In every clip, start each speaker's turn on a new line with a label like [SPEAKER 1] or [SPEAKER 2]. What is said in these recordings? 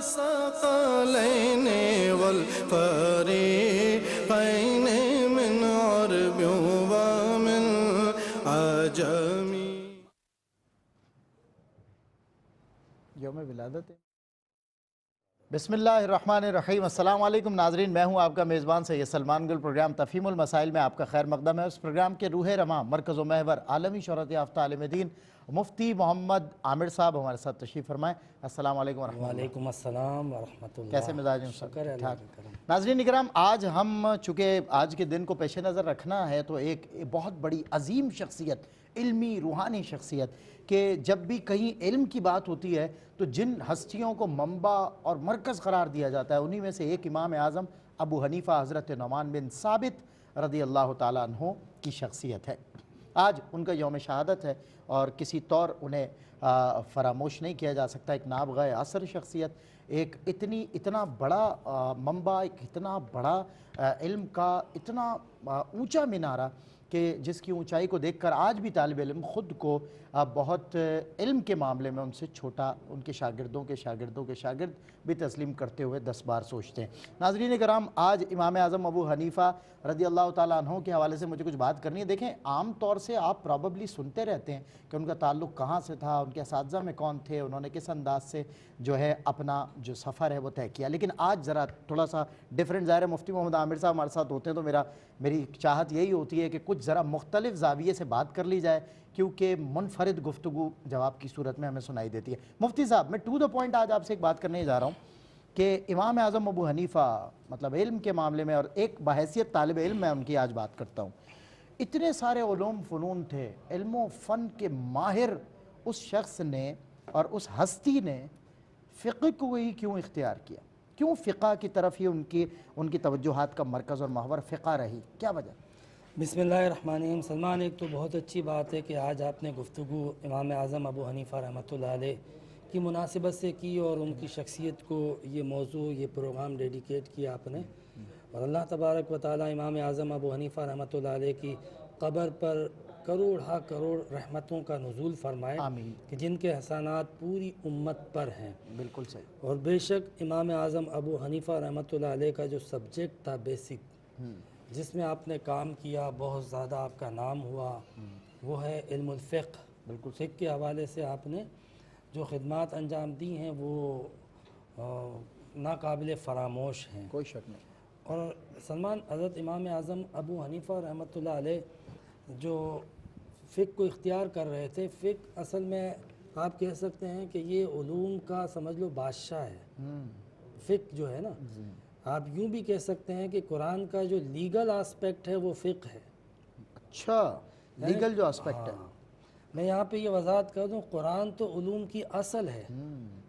[SPEAKER 1] الثقلين والفريقين من عرب ومن عجم.
[SPEAKER 2] یوم ولادت ہے. بسم اللہ الرحمن الرحیم. السلام علیکم ناظرین، میں ہوں آپ کا میزبان سید سلمان گل. پروگرام تفہیم المسائل میں آپ کا خیر مقدم ہے. اس پروگرام کے روح رواں، مرکز و محور، عالمی شہرت یافتہ عالم دین مفتی محمد عامر صاحب ہمارے ساتھ تشریف فرمائیں. السلام علیکم ورحمۃ اللہ.
[SPEAKER 3] وعلیکم السلام ورحمۃ اللہ.
[SPEAKER 2] کیسے مزاج ہیں؟
[SPEAKER 3] شکر ہے اللہ کا کرم.
[SPEAKER 2] ناظرین اکرام، آج ہم چونکہ آج کے دن کو پیش نظر رکھنا ہے تو ایک بہت بڑی عظیم شخصیت، علمی روحانی شخصیت، کہ جب بھی کہیں علم کی بات ہوتی ہے تو جن ہستیوں کو منبع اور مرکز قرار دیا جاتا ہے انہی میں سے ایک امام اعظم ابو حنیفہ حضرت نعمان بن ثابت رضی اللہ تعالیٰ عنہ کی شخصیت ہے. آج ان کا یوم شہادت ہے اور کسی طور انہیں فراموش نہیں کیا جا سکتا. ایک نابغہ عصر شخصیت، ایک اتنا بڑا منبع، ایک اتنا بڑا علم کا اتنا اونچا مینارہ کہ جس کی اونچائی کو دیکھ کر آج بھی طالب علم خود کو بہت علم کے معاملے میں ان سے چھوٹا، ان کے شاگردوں کے شاگرد بھی تسلیم کرتے ہوئے 10 بار سوچتے ہیں. ناظرین کرام، آج امام اعظم ابو حنیفہ رضی اللہ تعالیٰ عنہ کے حوالے سے مجھے کچھ بات کرنی ہے. دیکھیں، عام طور سے آپ پروبیبلی سنتے رہتے ہیں کہ ان کا تعلق کہاں سے تھا، ان کے اساتذہ میں کون تھے، انہوں نے کس انداز سے جو ہے اپنا جو سفر ہے وہ طے کیا. لیکن آج ذرا تھوڑا سا ڈیفرنٹ. ظاہر ہے مفتی محمد عامر صاحب ہمارے ساتھ ہوتے ہیں تو میری چاہت یہی ہوتی ہے کہ کچھ ذرا مختلف زاویے سے بات کر لی جائے، کیونکہ منفرد گفتگو جواب کی صورت میں ہمیں سنائی دیتی ہے. مفتی صاحب، میں ٹو دا پوائنٹ آج آپ سے ایک بات کرنے جا رہا ہوں کہ امام اعظم ابو حنیفہ مطلب علم کے معاملے میں، اور ایک بحیثیت طالب علم میں ان کی آج بات کرتا ہوں، اتنے سارے علوم فنون تھے، علم و فن کے ماہر اس شخص نے اور اس ہستی نے فقہ کو ہی کیوں اختیار کیا؟ کیوں فقہ کی طرف ہی ان کی توجہات کا مرکز اور محور فقہ رہی؟ کیا وجہ؟
[SPEAKER 3] بسم اللہ الرحمن الرحیم. سلمان، ایک تو بہت اچھی بات ہے کہ آج آپ نے گفتگو امام اعظم ابو حنیفہ رحمۃ اللہ علیہ کی مناسبت سے کی اور ان کی شخصیت کو یہ موضوع، یہ پروگرام ڈیڈیکیٹ کیا آپ نے. اور اللہ تبارک و تعالی امام اعظم ابو حنیفہ رحمۃ اللہ علیہ کی قبر پر کروڑ رحمتوں کا نزول فرمائے.
[SPEAKER 2] آمین.
[SPEAKER 3] کہ جن کے احسانات پوری امت پر ہیں.
[SPEAKER 2] بالکل صحیح.
[SPEAKER 3] اور بے شک امام اعظم ابو حنیفہ رحمۃ اللہ علیہ کا جو سبجیکٹ تھا بیسک، جس میں آپ نے کام کیا، بہت زیادہ آپ کا نام ہوا، وہ ہے علم الفقہ. بالکل. فقہ کے حوالے سے آپ نے جو خدمات انجام دی ہیں وہ ناقابل فراموش ہیں.
[SPEAKER 2] کوئی شک نہیں.
[SPEAKER 3] اور سلمان، حضرت امام اعظم ابو حنیفہ رحمۃ اللہ علیہ جو فقہ کو اختیار کر رہے تھے، فقہ اصل میں آپ کہہ سکتے ہیں کہ یہ علوم کا سمجھ لو بادشاہ ہے. فقہ جو ہے نا، آپ یوں بھی کہہ سکتے ہیں کہ قرآن کا جو لیگل آسپیکٹ ہے وہ فقہ ہے.
[SPEAKER 2] اچھا، لیگل جو آسپیکٹ ہے.
[SPEAKER 3] میں یہاں پہ یہ وضاحت کر دوں، قرآن تو علوم کی اصل ہے،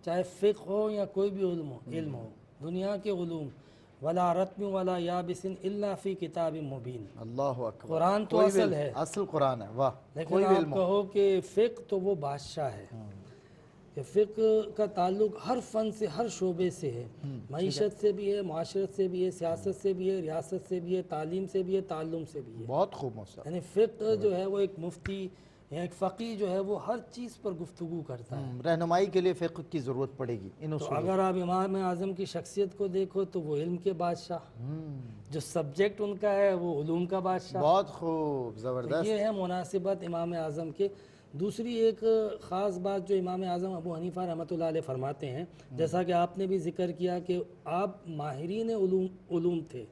[SPEAKER 3] چاہے فقہ ہو یا کوئی بھی علم ہو. دنیا کے علوم، ولا رتب ولا یابس الا فی کتاب مبین. اللہ اکبر. قرآن تو اصل ہے،
[SPEAKER 2] اصل قرآن ہے. واہ.
[SPEAKER 3] لیکن آپ کہو کہ فقہ تو وہ بادشاہ ہے. کہ فقہ کا تعلق ہر فن سے، ہر شعبے سے ہے. معیشت سے بھی ہے، معاشرت سے بھی ہے، سیاست سے بھی ہے، ریاست سے بھی ہے، تعلیم سے بھی ہے، تعلم سے بھی ہے.
[SPEAKER 2] بہت خوب مصطفیٰ.
[SPEAKER 3] یعنی فقہ جو ہے وہ ایک مفتی یا ایک فقی جو ہے وہ ہر چیز پر گفتگو کرتا ہے.
[SPEAKER 2] رہنمائی کے لیے فقہ کی ضرورت پڑے گی.
[SPEAKER 3] تو اگر آپ امام اعظم کی شخصیت کو دیکھو تو وہ علم کے بادشاہ، جو سبجیکٹ ان کا ہے وہ علوم کا بادشاہ.
[SPEAKER 2] بہت خوب، زبردست.
[SPEAKER 3] یہ ہے مناسبت امام اعظم کے. دوسری ایک خاص بات جو امام اعظم ابو حنیفہ رحمۃ اللہ علیہ فرماتے ہیں، جیسا کہ آپ نے بھی ذکر کیا کہ آپ ماہرین علوم تھے،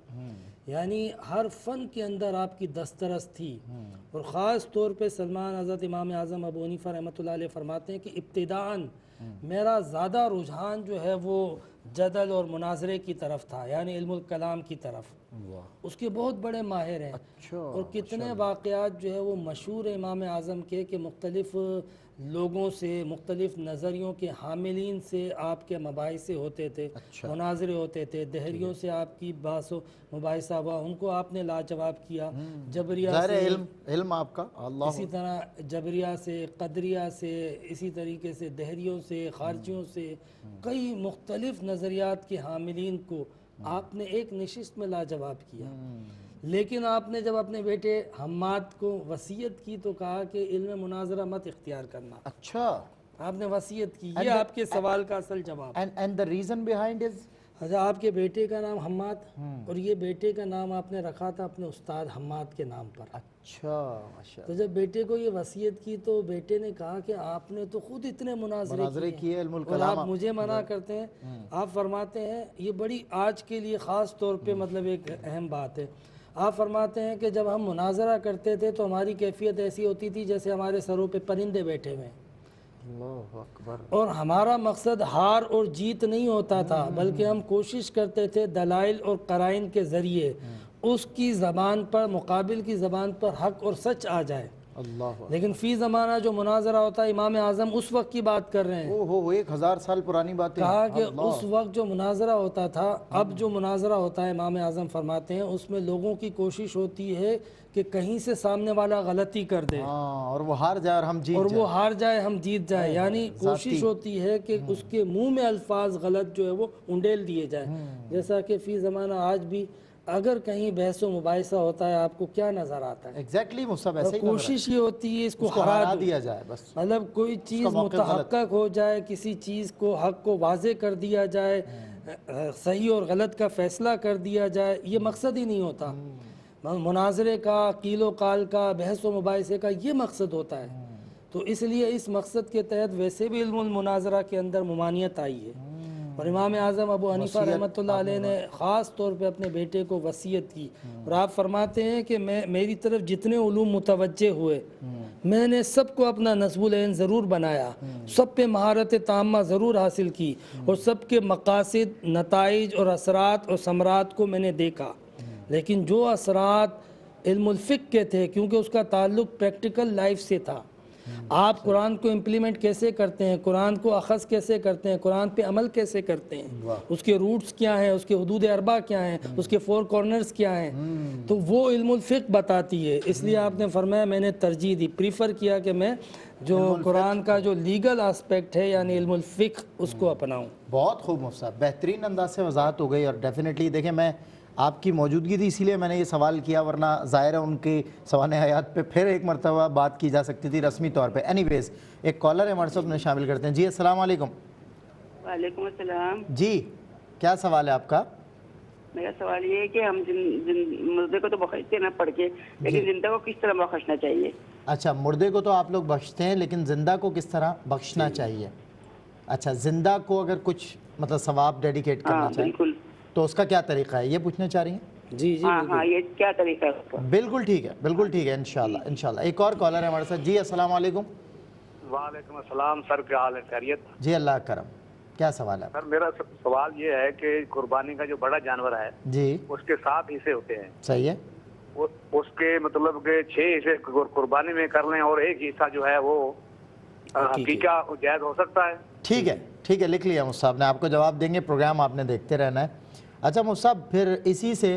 [SPEAKER 3] یعنی ہر فن کے اندر آپ کی دسترس تھی. اور خاص طور پہ سلمان، حضرت امام اعظم ابو حنیفہ رحمۃ اللہ علیہ فرماتے ہیں کہ ابتداءً میرا زیادہ رجحان جو ہے وہ جدل اور مناظرے کی طرف تھا، یعنی علم الکلام کی طرف. اس کے بہت بڑے ماہر ہیں. اور کتنے واقعات جو ہے وہ مشہور امام اعظم کے کہ مختلف لوگوں سے، مختلف نظریوں کے حاملین سے آپ کے مباحثے ہوتے تھے، مناظرے ہوتے تھے. دہریوں سے آپ کی بحث و مباحثہ ہوا، ان کو آپ نے لاجواب کیا. جبریہ سے
[SPEAKER 2] علم آپ کا،
[SPEAKER 3] اسی طرح جبریہ سے، قدریہ سے، اسی طریقے سے دہریوں سے، خارجیوں سے، کئی مختلف نظریات کے حاملین کو آپ نے ایک نشست میں لاجواب کیا. لیکن آپ نے جب اپنے بیٹے حماد کو وصیت کی تو کہا کہ علم مناظرہ مت اختیار کرنا.
[SPEAKER 2] اچھا.
[SPEAKER 3] آپ نے وصیت کی، یہ آپ کے سوال کا اصل جواب۔
[SPEAKER 2] and the reason behind is
[SPEAKER 3] اچھا، آپ کے بیٹے کا نام حماد، اور یہ بیٹے کا نام آپ نے رکھا تھا اپنے استاد حماد کے نام پر۔
[SPEAKER 2] اچھا ماشاء
[SPEAKER 3] تو جب بیٹے کو یہ وصیت کی تو بیٹے نے کہا کہ آپ نے تو خود اتنے مناظرے
[SPEAKER 2] کیے علم
[SPEAKER 3] اور
[SPEAKER 2] الکلام،
[SPEAKER 3] آپ مجھے منع کرتے ہیں۔ آپ فرماتے ہیں، یہ بڑی آج کے لیے خاص طور پہ مطلب ایک اہم بات ہے، آپ فرماتے ہیں کہ جب ہم مناظرہ کرتے تھے تو ہماری کیفیت ایسی ہوتی تھی جیسے ہمارے سروں پہ پرندے بیٹھے ہوئے ہیں،
[SPEAKER 2] اللہ اکبر،
[SPEAKER 3] اور ہمارا مقصد ہار اور جیت نہیں ہوتا تھا، بلکہ ہم کوشش کرتے تھے دلائل اور قرائن کے ذریعے اس کی زبان پر، مقابل کی زبان پر حق اور سچ آ جائے۔
[SPEAKER 2] اللہ
[SPEAKER 3] لیکن فی زمانہ جو مناظرہ ہوتا ہے، امام اعظم اس وقت کی بات کر رہے ہیں،
[SPEAKER 2] وہ 1000 سال پرانی باتیں،
[SPEAKER 3] کہا کہ اس وقت جو مناظرہ ہوتا تھا، اب جو مناظرہ ہوتا ہے امام اعظم فرماتے ہیں اس میں لوگوں کی کوشش ہوتی ہے کہ کہیں سے سامنے والا غلطی کر دے
[SPEAKER 2] اور وہ ہار جائے اور ہم جیت
[SPEAKER 3] اور
[SPEAKER 2] جائیں،
[SPEAKER 3] وہ ہار جائے ہم جیت جائے، یعنی کوشش ہوتی ہے کہ اس کے منہ میں الفاظ غلط جو ہے وہ انڈیل دیے جائیں۔ جیسا کہ فی زمانہ آج بھی اگر کہیں بحث و مباحثہ ہوتا ہے آپ کو کیا نظر آتا ہے؟
[SPEAKER 2] ایگزیکٹلی مصعب ایسے ہی
[SPEAKER 3] کوشش یہ ہوتی ہے اس کو
[SPEAKER 2] ہرا
[SPEAKER 3] ہرا
[SPEAKER 2] دیا جائے بس،
[SPEAKER 3] مطلب کوئی چیز متحقق ہو جائے، کسی چیز کو حق کو واضح کر دیا جائے، صحیح اور غلط کا فیصلہ کر دیا جائے، یہ مقصد ہی نہیں ہوتا مناظرے کا، قیل و قال کا، بحث و مباحثے کا، یہ مقصد ہوتا ہے۔ تو اس لیے اس مقصد کے تحت ویسے بھی علم المناظرہ کے اندر ممانعت آئی ہے، اور امام اعظم ابو حنیفہ رحمۃ اللہ علیہ نے خاص طور پہ اپنے بیٹے کو وصیت کی، اور آپ فرماتے ہیں کہ میری طرف جتنے علوم متوجہ ہوئے میں نے سب کو اپنا نصب العین ضرور بنایا، سب پہ مہارت تامہ ضرور حاصل کی، اور سب کے مقاصد، نتائج اور اثرات اور ثمرات کو میں نے دیکھا، لیکن جو اثرات علم الفقہ کے تھے کیونکہ اس کا تعلق پریکٹیکل لائف سے تھا، آپ قرآن کو امپلیمنٹ کیسے کرتے ہیں، قرآن کو اخذ کیسے کرتے ہیں، قرآن پہ عمل کیسے کرتے ہیں، اس کے روٹس کیا ہیں، اس کے حدود اربع کیا ہیں، اس کے 4 کارنرز کیا ہیں، تو وہ علم الفقہ بتاتی ہے۔ اس لیے آپ نے فرمایا میں نے ترجیح دی، پریفر کیا کہ میں جو قرآن کا جو لیگل آسپیکٹ ہے یعنی علم الفقہ اس کو اپناؤں۔
[SPEAKER 2] بہت خوب مصعب، بہترین انداز سے وضاحت ہو گئی، اور ڈیفینیٹلی دیکھیں میں آپ کی موجودگی تھی اسی لیے میں نے یہ سوال کیا، ورنہ ظاہر ہے ان کی سوانح حیات پہ پھر ایک مرتبہ بات کی جا سکتی تھی رسمی طور پہ۔ اینی ویز ایک کالر ہے ہمارے ساتھ، انہیں شامل کرتے ہیں۔ جی السلام علیکم۔
[SPEAKER 4] وعلیکم السلام۔
[SPEAKER 2] جی کیا سوال ہے آپ کا؟
[SPEAKER 4] میرا سوال یہ ہے کہ ہم مردے کو تو بخشتے نہ پڑھ کے، لیکن زندہ کو کس طرح بخشنا چاہیے؟
[SPEAKER 2] اچھا، مردے کو تو آپ لوگ بخشتے ہیں لیکن زندہ کو کس طرح بخشنا چاہیے؟ اچھا، زندہ کو اگر کچھ مطلب ثواب ڈیڈیکیٹ کرنا چاہیں
[SPEAKER 4] بالکل،
[SPEAKER 2] تو اس کا کیا طریقہ ہے، یہ پوچھنا چاہ رہی ہیں؟
[SPEAKER 3] جی جی
[SPEAKER 4] ہاں یہ کیا طریقہ ہے اس کا؟
[SPEAKER 2] بالکل ٹھیک ہے، بالکل ٹھیک ہے، انشاءاللہ۔ ایک اور کالر ہے ہمارے ساتھ۔ جی السلام علیکم۔
[SPEAKER 5] وعلیکم السلام سر، کیا حال ہے؟ خیریت؟
[SPEAKER 2] جی اللہ کرم، کیا سوال ہے؟
[SPEAKER 5] سر میرا سوال یہ ہے کہ قربانی کا جو بڑا جانور ہے
[SPEAKER 2] جی
[SPEAKER 5] اس کے 7 حصے ہوتے ہیں،
[SPEAKER 2] صحیح ہے،
[SPEAKER 5] اس کے مطلب کہ 6 حصے قربانی میں کر لیں اور ایک حصہ جو ہے وہ عقیقہ جائز ہو سکتا ہے؟
[SPEAKER 2] ٹھیک ہے، ٹھیک ہے، لکھ لیا مصعب نے، آپ کو جواب دیں گے، پروگرام آپ نے دیکھتے رہنا ہے۔ اچھا مصعب، پھر اسی سے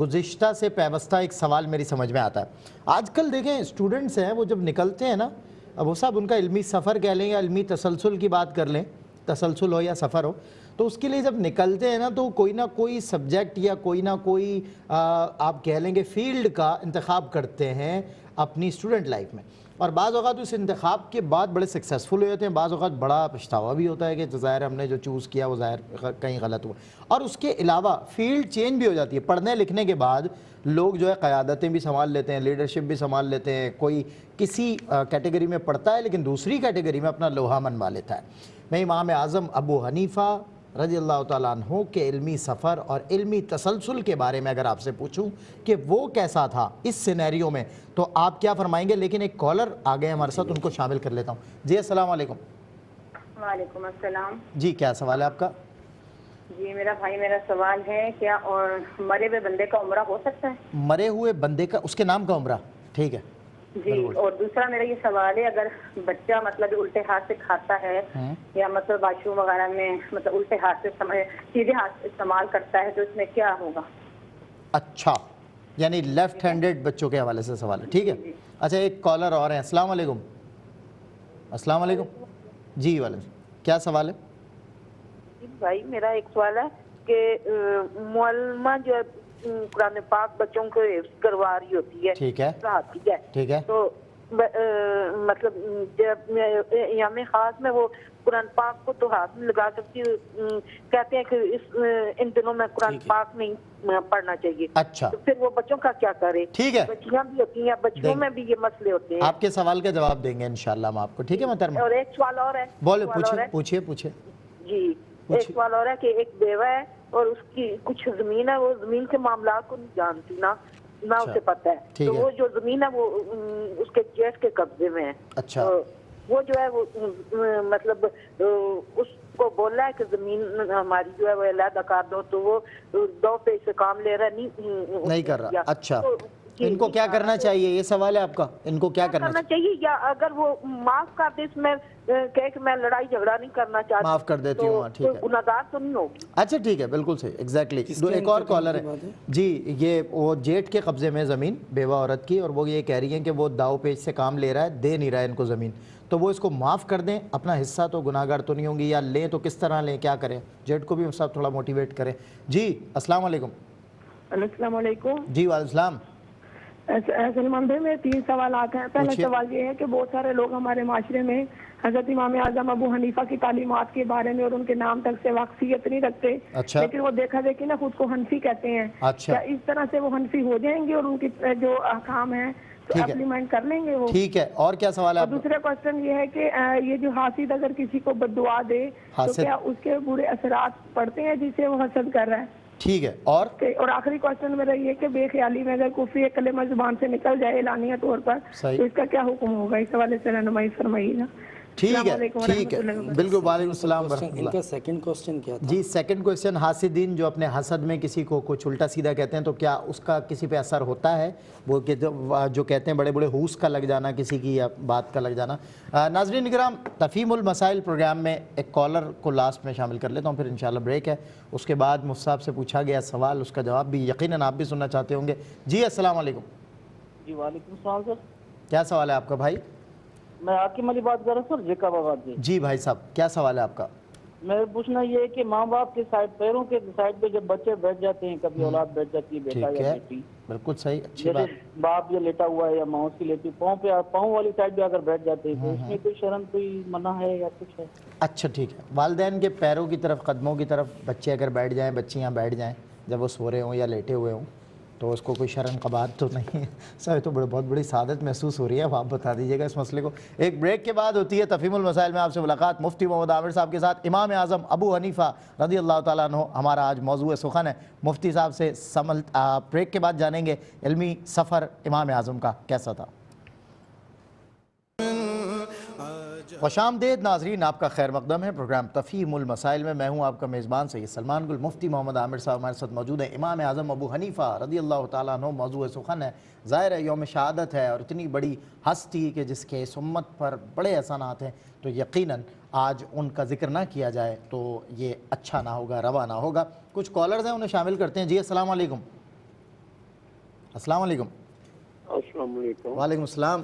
[SPEAKER 2] گزشتہ سے پیوستہ ایک سوال میری سمجھ میں آتا ہے۔ آج کل دیکھیں اسٹوڈنٹس ہیں وہ جب نکلتے ہیں نا، اب مصعب ان کا علمی سفر کہہ لیں یا علمی تسلسل کی بات کر لیں، تسلسل ہو یا سفر ہو، تو اس کے لیے جب نکلتے ہیں نا تو کوئی نہ کوئی سبجیکٹ یا کوئی نہ کوئی آپ کہہ لیں گے فیلڈ کا انتخاب کرتے ہیں اپنی اسٹوڈنٹ لائف میں، اور بعض اوقات اس انتخاب کے بعد بڑے سکسیزفل ہو جاتے ہیں، بعض اوقات بڑا پچھتاوا بھی ہوتا ہے کہ ظاہر ہم نے جو چوز کیا وہ ظاہر کہیں غلط ہوا، اور اس کے علاوہ فیلڈ چینج بھی ہو جاتی ہے، پڑھنے لکھنے کے بعد لوگ جو ہے قیادتیں بھی سنبھال لیتے ہیں، لیڈرشپ بھی سنبھال لیتے ہیں، کوئی کسی کیٹیگری میں پڑھتا ہے لیکن دوسری کیٹیگری میں اپنا لوہا منوا لیتا ہے۔ میں امام اعظم ابو حنیفہ رضی اللہ تعالیٰ عنہ کے علمی سفر اور علمی تسلسل کے بارے میں اگر آپ سے پوچھوں کہ وہ کیسا تھا اس سینیریو میں، تو آپ کیا فرمائیں گے؟ لیکن ایک کالر آگئے ہمارے ساتھ، ان کو شامل کر لیتا ہوں۔ جی السلام علیکم۔
[SPEAKER 6] وعلیکم السلام۔
[SPEAKER 2] جی کیا سوال ہے آپ کا؟
[SPEAKER 6] جی میرا سوال ہے کیا اور مرے ہوئے بندے کا عمرہ ہو سکتا ہے؟
[SPEAKER 2] مرے ہوئے بندے کا، اس کے نام کا عمرہ، ٹھیک ہے
[SPEAKER 6] جی، اور دوسرا میرا یہ سوال ہے اگر بچہ مطلب الٹے ہاتھ سے کھاتا ہے یا مطلب واش روم وغیرہ میں مطلب الٹے ہاتھ سے سیدھے ہاتھ سے استعمال کرتا ہے تو اس میں کیا ہوگا؟
[SPEAKER 2] اچھا، یعنی لیفٹ ہینڈڈ بچوں کے حوالے سے سوال ہے، ٹھیک ہے۔ اچھا ایک کالر اور ہیں، السلام علیکم۔ السلام علیکم۔ جی وعلیکم، کیا سوال ہے؟
[SPEAKER 7] بھائی میرا ایک سوال ہے کہ معلمہ جو قرآن پاک بچوں کو حفظ کروا رہی ہوتی ہے،
[SPEAKER 2] ٹھیک ہے،
[SPEAKER 7] ٹھیک ہے،
[SPEAKER 2] ٹھیک ہے،
[SPEAKER 7] تو مطلب جب یام خاص میں وہ قرآن پاک کو تو ہاتھ میں لگا سکتی ہوں، کہتے ہیں کہ ان دنوں میں قرآن پاک نہیں پڑھنا چاہیے.
[SPEAKER 2] اچھا
[SPEAKER 7] تو پھر وہ بچوں کا کیا کرے؟
[SPEAKER 2] ٹھیک ہے،
[SPEAKER 7] بچیاں بھی ہوتی ہیں، بچوں میں بھی یہ مسئلے ہوتے ہیں.
[SPEAKER 2] آپ کے سوال کا جواب دیں گے انشاءاللہ ہم آپ کو. ٹھیک ہے محترمہ،
[SPEAKER 7] اور ایک سوال اور ہے.
[SPEAKER 2] بولے پوچھیے.
[SPEAKER 7] جی ایک سوال اور ہے کہ ایک بیوہ ہے اور اس کی کچھ زمین ہے، وہ زمین کے معاملات کو نہیں جانتی، نہ اسے پتہ ہے. تو وہ جو زمین ہے وہ اس کے جیٹ کے قبضے میں ہے.
[SPEAKER 2] اچھا
[SPEAKER 7] وہ جو ہے وہ مطلب اس کو بول رہا ہے کہ زمین ہماری جو ہے وہ علیحدہ کر دو، تو وہ 2 پیسے سے کام لے رہا نہیں
[SPEAKER 2] کر رہا. اچھا ان کو کیا کرنا چاہیے، یہ سوال ہے آپ کا؟ ان کو کیا کرنا
[SPEAKER 7] چاہیے؟ یا اگر وہ معاف کر دے، اس میں کہے کہ میں لڑائی جھگڑا نہیں کرنا چاہتی،
[SPEAKER 2] معاف کر دیتی ہوں. ٹھیک ہے،
[SPEAKER 7] گناہگار تو نہیں ہوگی.
[SPEAKER 2] اچھا ٹھیک ہے، بالکل صحیح، ایگزیکٹلی. ایک اور کالر ہے جی. یہ وہ جیٹ کے قبضے میں زمین بیوہ عورت کی، اور وہ یہ کہہ رہی ہیں کہ وہ داؤ پیچ سے کام لے رہا ہے، دے نہیں رہا ہے ان کو زمین. تو وہ اس کو معاف کر دیں، اپنا حصہ تو گناہگار تو نہیں ہوں گی، یا لیں تو کس طرح لیں، کیا کریں؟ جیٹ کو بھی صاحب تھوڑا موٹیویٹ کریں. جی السلام علیکم.
[SPEAKER 8] السلام علیکم.
[SPEAKER 2] جی وعلیکم السلام.
[SPEAKER 8] سلمان بھائی میرے 3 سوالات ہیں. پہلا سوال یہ ہے کہ بہت سارے لوگ ہمارے معاشرے میں حضرت امام اعظم ابو حنیفہ کی تعلیمات کے بارے میں اور ان کے نام تک سے واقفیت نہیں رکھتے.
[SPEAKER 2] اچھا.
[SPEAKER 8] لیکن وہ دیکھا دیکھی نا خود کو حنفی کہتے ہیں.
[SPEAKER 2] اچھا.
[SPEAKER 8] کیا اس طرح سے وہ حنفی ہو جائیں گے اور ان کی جو احکام ہیں تو امپلیمنٹ کر لیں گے وہ؟
[SPEAKER 2] ٹھیک ہے. اور کیا سوال ہے؟
[SPEAKER 8] اور دوسرا کوشچن یہ ہے کہ یہ جو حاسد اگر کسی کو بددعا دے تو کیا اس کے برے اثرات پڑتے ہیں جسے وہ حسد کر رہا ہے؟
[SPEAKER 2] ٹھیک ہے. اور
[SPEAKER 8] آخری کوشچن میرا یہ کہ بے خیالی میں اگر کفری کلمہ زبان سے نکل جائے اعلانیہ طور پر تو اس کا کیا حکم ہوگا؟ اس حوالے سے رہنمائی فرمائیے گا.
[SPEAKER 2] ٹھیک ہے بالکل. وعلیکم السلام ورحمۃ اللہ.
[SPEAKER 3] ان کا سیکنڈ کوسچن کیا تھا؟
[SPEAKER 2] جی سیکنڈ کوسچن، حاسدین جو اپنے حسد میں کسی کو کچھ الٹا سیدھا کہتے ہیں تو کیا اس کا کسی پہ اثر ہوتا ہے؟ وہ جو کہتے ہیں بڑے بڑے ہوس کا لگ جانا کسی کی یا بات کا لگ جانا. ناظرین اکرام، تفہیم المسائل پروگرام میں ایک کالر کو لاسٹ میں شامل کر لیتا ہوں، پھر انشاءاللہ بریک ہے. اس کے بعد مفتی صاحب سے پوچھا گیا سوال، اس کا جواب بھی یقیناً آپ بھی سننا چاہتے ہوں گے. جی السلام علیکم.
[SPEAKER 9] جی وعلیکم السلام سر.
[SPEAKER 2] کیا سوال ہے آپ کا بھائی؟
[SPEAKER 9] میں آپ کی مالی بات کر رہا ہوں سر، جیکب آباد.
[SPEAKER 2] جی بھائی صاحب کیا سوال ہے آپ کا؟
[SPEAKER 9] میں پوچھنا یہ ہے کہ ماں باپ کے سائڈ، پیروں کے سائڈ پہ جب بچے بیٹھ جاتے ہیں، کبھی اولاد بیٹھ جاتی ہے، بیٹا یا بیٹی،
[SPEAKER 2] بالکل صحیح، اچھی بات.
[SPEAKER 9] باپ جو لیٹا ہوا ہے یا ماں اس کی لیٹی، پاؤں والی سائڈ پہ اگر بیٹھ جاتے ہیں تو اس میں کوئی شرم کوئی منع ہے یا کچھ ہے؟
[SPEAKER 2] اچھا ٹھیک ہے. والدین کے پیروں کی طرف، قدموں کی طرف بچے اگر بیٹھ جائیں، بچیاں بیٹھ جائیں جب وہ سو رہے ہوں یا لیٹے ہوئے ہوں تو اس کو کوئی شرم قباحت تو نہیں ہے؟ سر تو بہت بڑی سعادت محسوس ہو رہی ہے. اب آپ بتا دیجیے گا اس مسئلے کو. ایک بریک کے بعد ہوتی ہے تفہیم المسائل میں آپ سے ملاقات مفتی محمد عامر صاحب کے ساتھ. امام اعظم ابو حنیفہ رضی اللہ تعالیٰ عنہ ہمارا آج موضوع سخن ہے. مفتی صاحب سے بریک کے بعد جانیں گے علمی سفر امام اعظم کا کیسا تھا. خوش آمدید ناظرین، آپ کا خیر مقدم ہے پروگرام تفہیم المسائل میں. میں ہوں آپ کا میزبان سید سلمان گل. مفتی محمد عامر صاحب ہمارے ساتھ موجود ہیں. امام اعظم ابو حنیفہ رضی اللہ تعالیٰ عنہ موضوع سخن ہے. ظاہر ہے یوم شہادت ہے اور اتنی بڑی ہستی کہ جس کے اس امت پر بڑے احسانات ہیں، تو یقیناً آج ان کا ذکر نہ کیا جائے تو یہ اچھا نہ ہوگا، روا نہ ہوگا. کچھ کالرز ہیں انہیں شامل کرتے ہیں. جی السلام علیکم. السلام علیکم.
[SPEAKER 10] السلام علیکم.
[SPEAKER 2] وعلیکم السلام.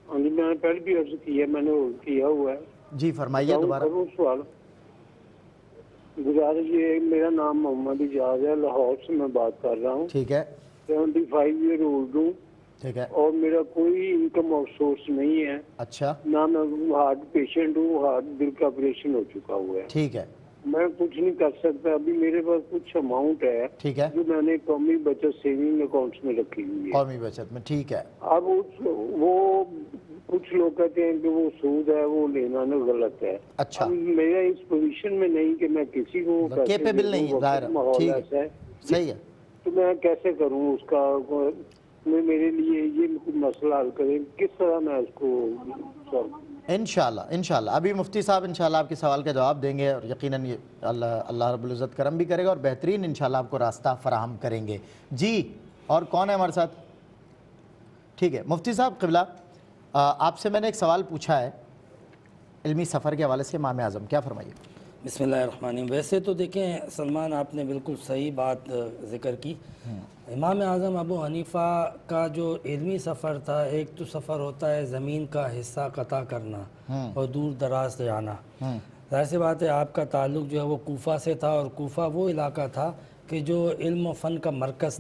[SPEAKER 10] ہاں جی میں نے پہلے بھی عرض کیا، میں نے کیا ہوا ہے.
[SPEAKER 2] جی فرمائیے دوبارہ.
[SPEAKER 10] سوال گزارش یہ ہے، میرا نام محمد اجاز ہے، لاہور سے میں بات کر رہا ہوں.
[SPEAKER 2] ٹھیک ہے.
[SPEAKER 10] 75 ایئر اولڈ ہوں.
[SPEAKER 2] ٹھیک ہے.
[SPEAKER 10] اور میرا کوئی انکم سورس نہیں ہے.
[SPEAKER 2] اچھا.
[SPEAKER 10] نہ میں ہارٹ پیشنٹ ہوں، ہارٹ دل کا آپریشن ہو چکا ہوا ہے.
[SPEAKER 2] ٹھیک ہے.
[SPEAKER 10] میں کچھ نہیں کر سکتا. ابھی میرے پاس کچھ اماؤنٹ ہے،
[SPEAKER 2] ٹھیک ہے،
[SPEAKER 10] جو میں نے قومی بچت سیونگ اکاؤنٹس میں رکھی ہوئی ہے.
[SPEAKER 2] قومی بچت میں. ٹھیک ہے.
[SPEAKER 10] اب وہ کچھ لوگ کہتے ہیں کہ وہ سود ہے، وہ لینا نہ غلط ہے.
[SPEAKER 2] اچھا.
[SPEAKER 10] میرا اس پوزیشن میں نہیں کہ میں کسی کو
[SPEAKER 2] کیپیبل نہیں ہے، ظاہر ہے. صحیح ہے.
[SPEAKER 10] تو میں کیسے کروں اس کا؟ میرے لیے یہ مسئلہ حل کریں، کس طرح میں اس کو؟ انشاءاللہ ابھی مفتی صاحب انشاءاللہ آپ کے سوال کا جواب دیں گے، اور یقیناً یہ اللہ رب العزت کرم بھی کرے گا اور بہترین انشاءاللہ آپ کو راستہ فراہم کریں گے. جی اور کون ہے ہمارے ساتھ؟ ٹھیک ہے. مفتی صاحب قبلہ، آپ سے میں نے ایک سوال پوچھا ہے علمی سفر کے حوالے سے. امام اعظم کیا فرمائیے؟
[SPEAKER 3] بسم اللہ الرحمن الرحیم. ویسے تو دیکھیں سلمان، آپ نے بالکل صحیح بات ذکر کی. امام اعظم ابو حنیفہ کا جو علمی سفر تھا، ایک تو سفر ہوتا ہے زمین کا حصہ قطع کرنا اور دور دراز سے آنا. ظاہر سی بات ہے آپ کا تعلق جو ہے وہ کوفہ سے تھا، اور کوفہ وہ علاقہ تھا کہ جو علم و فن کا
[SPEAKER 2] مرکز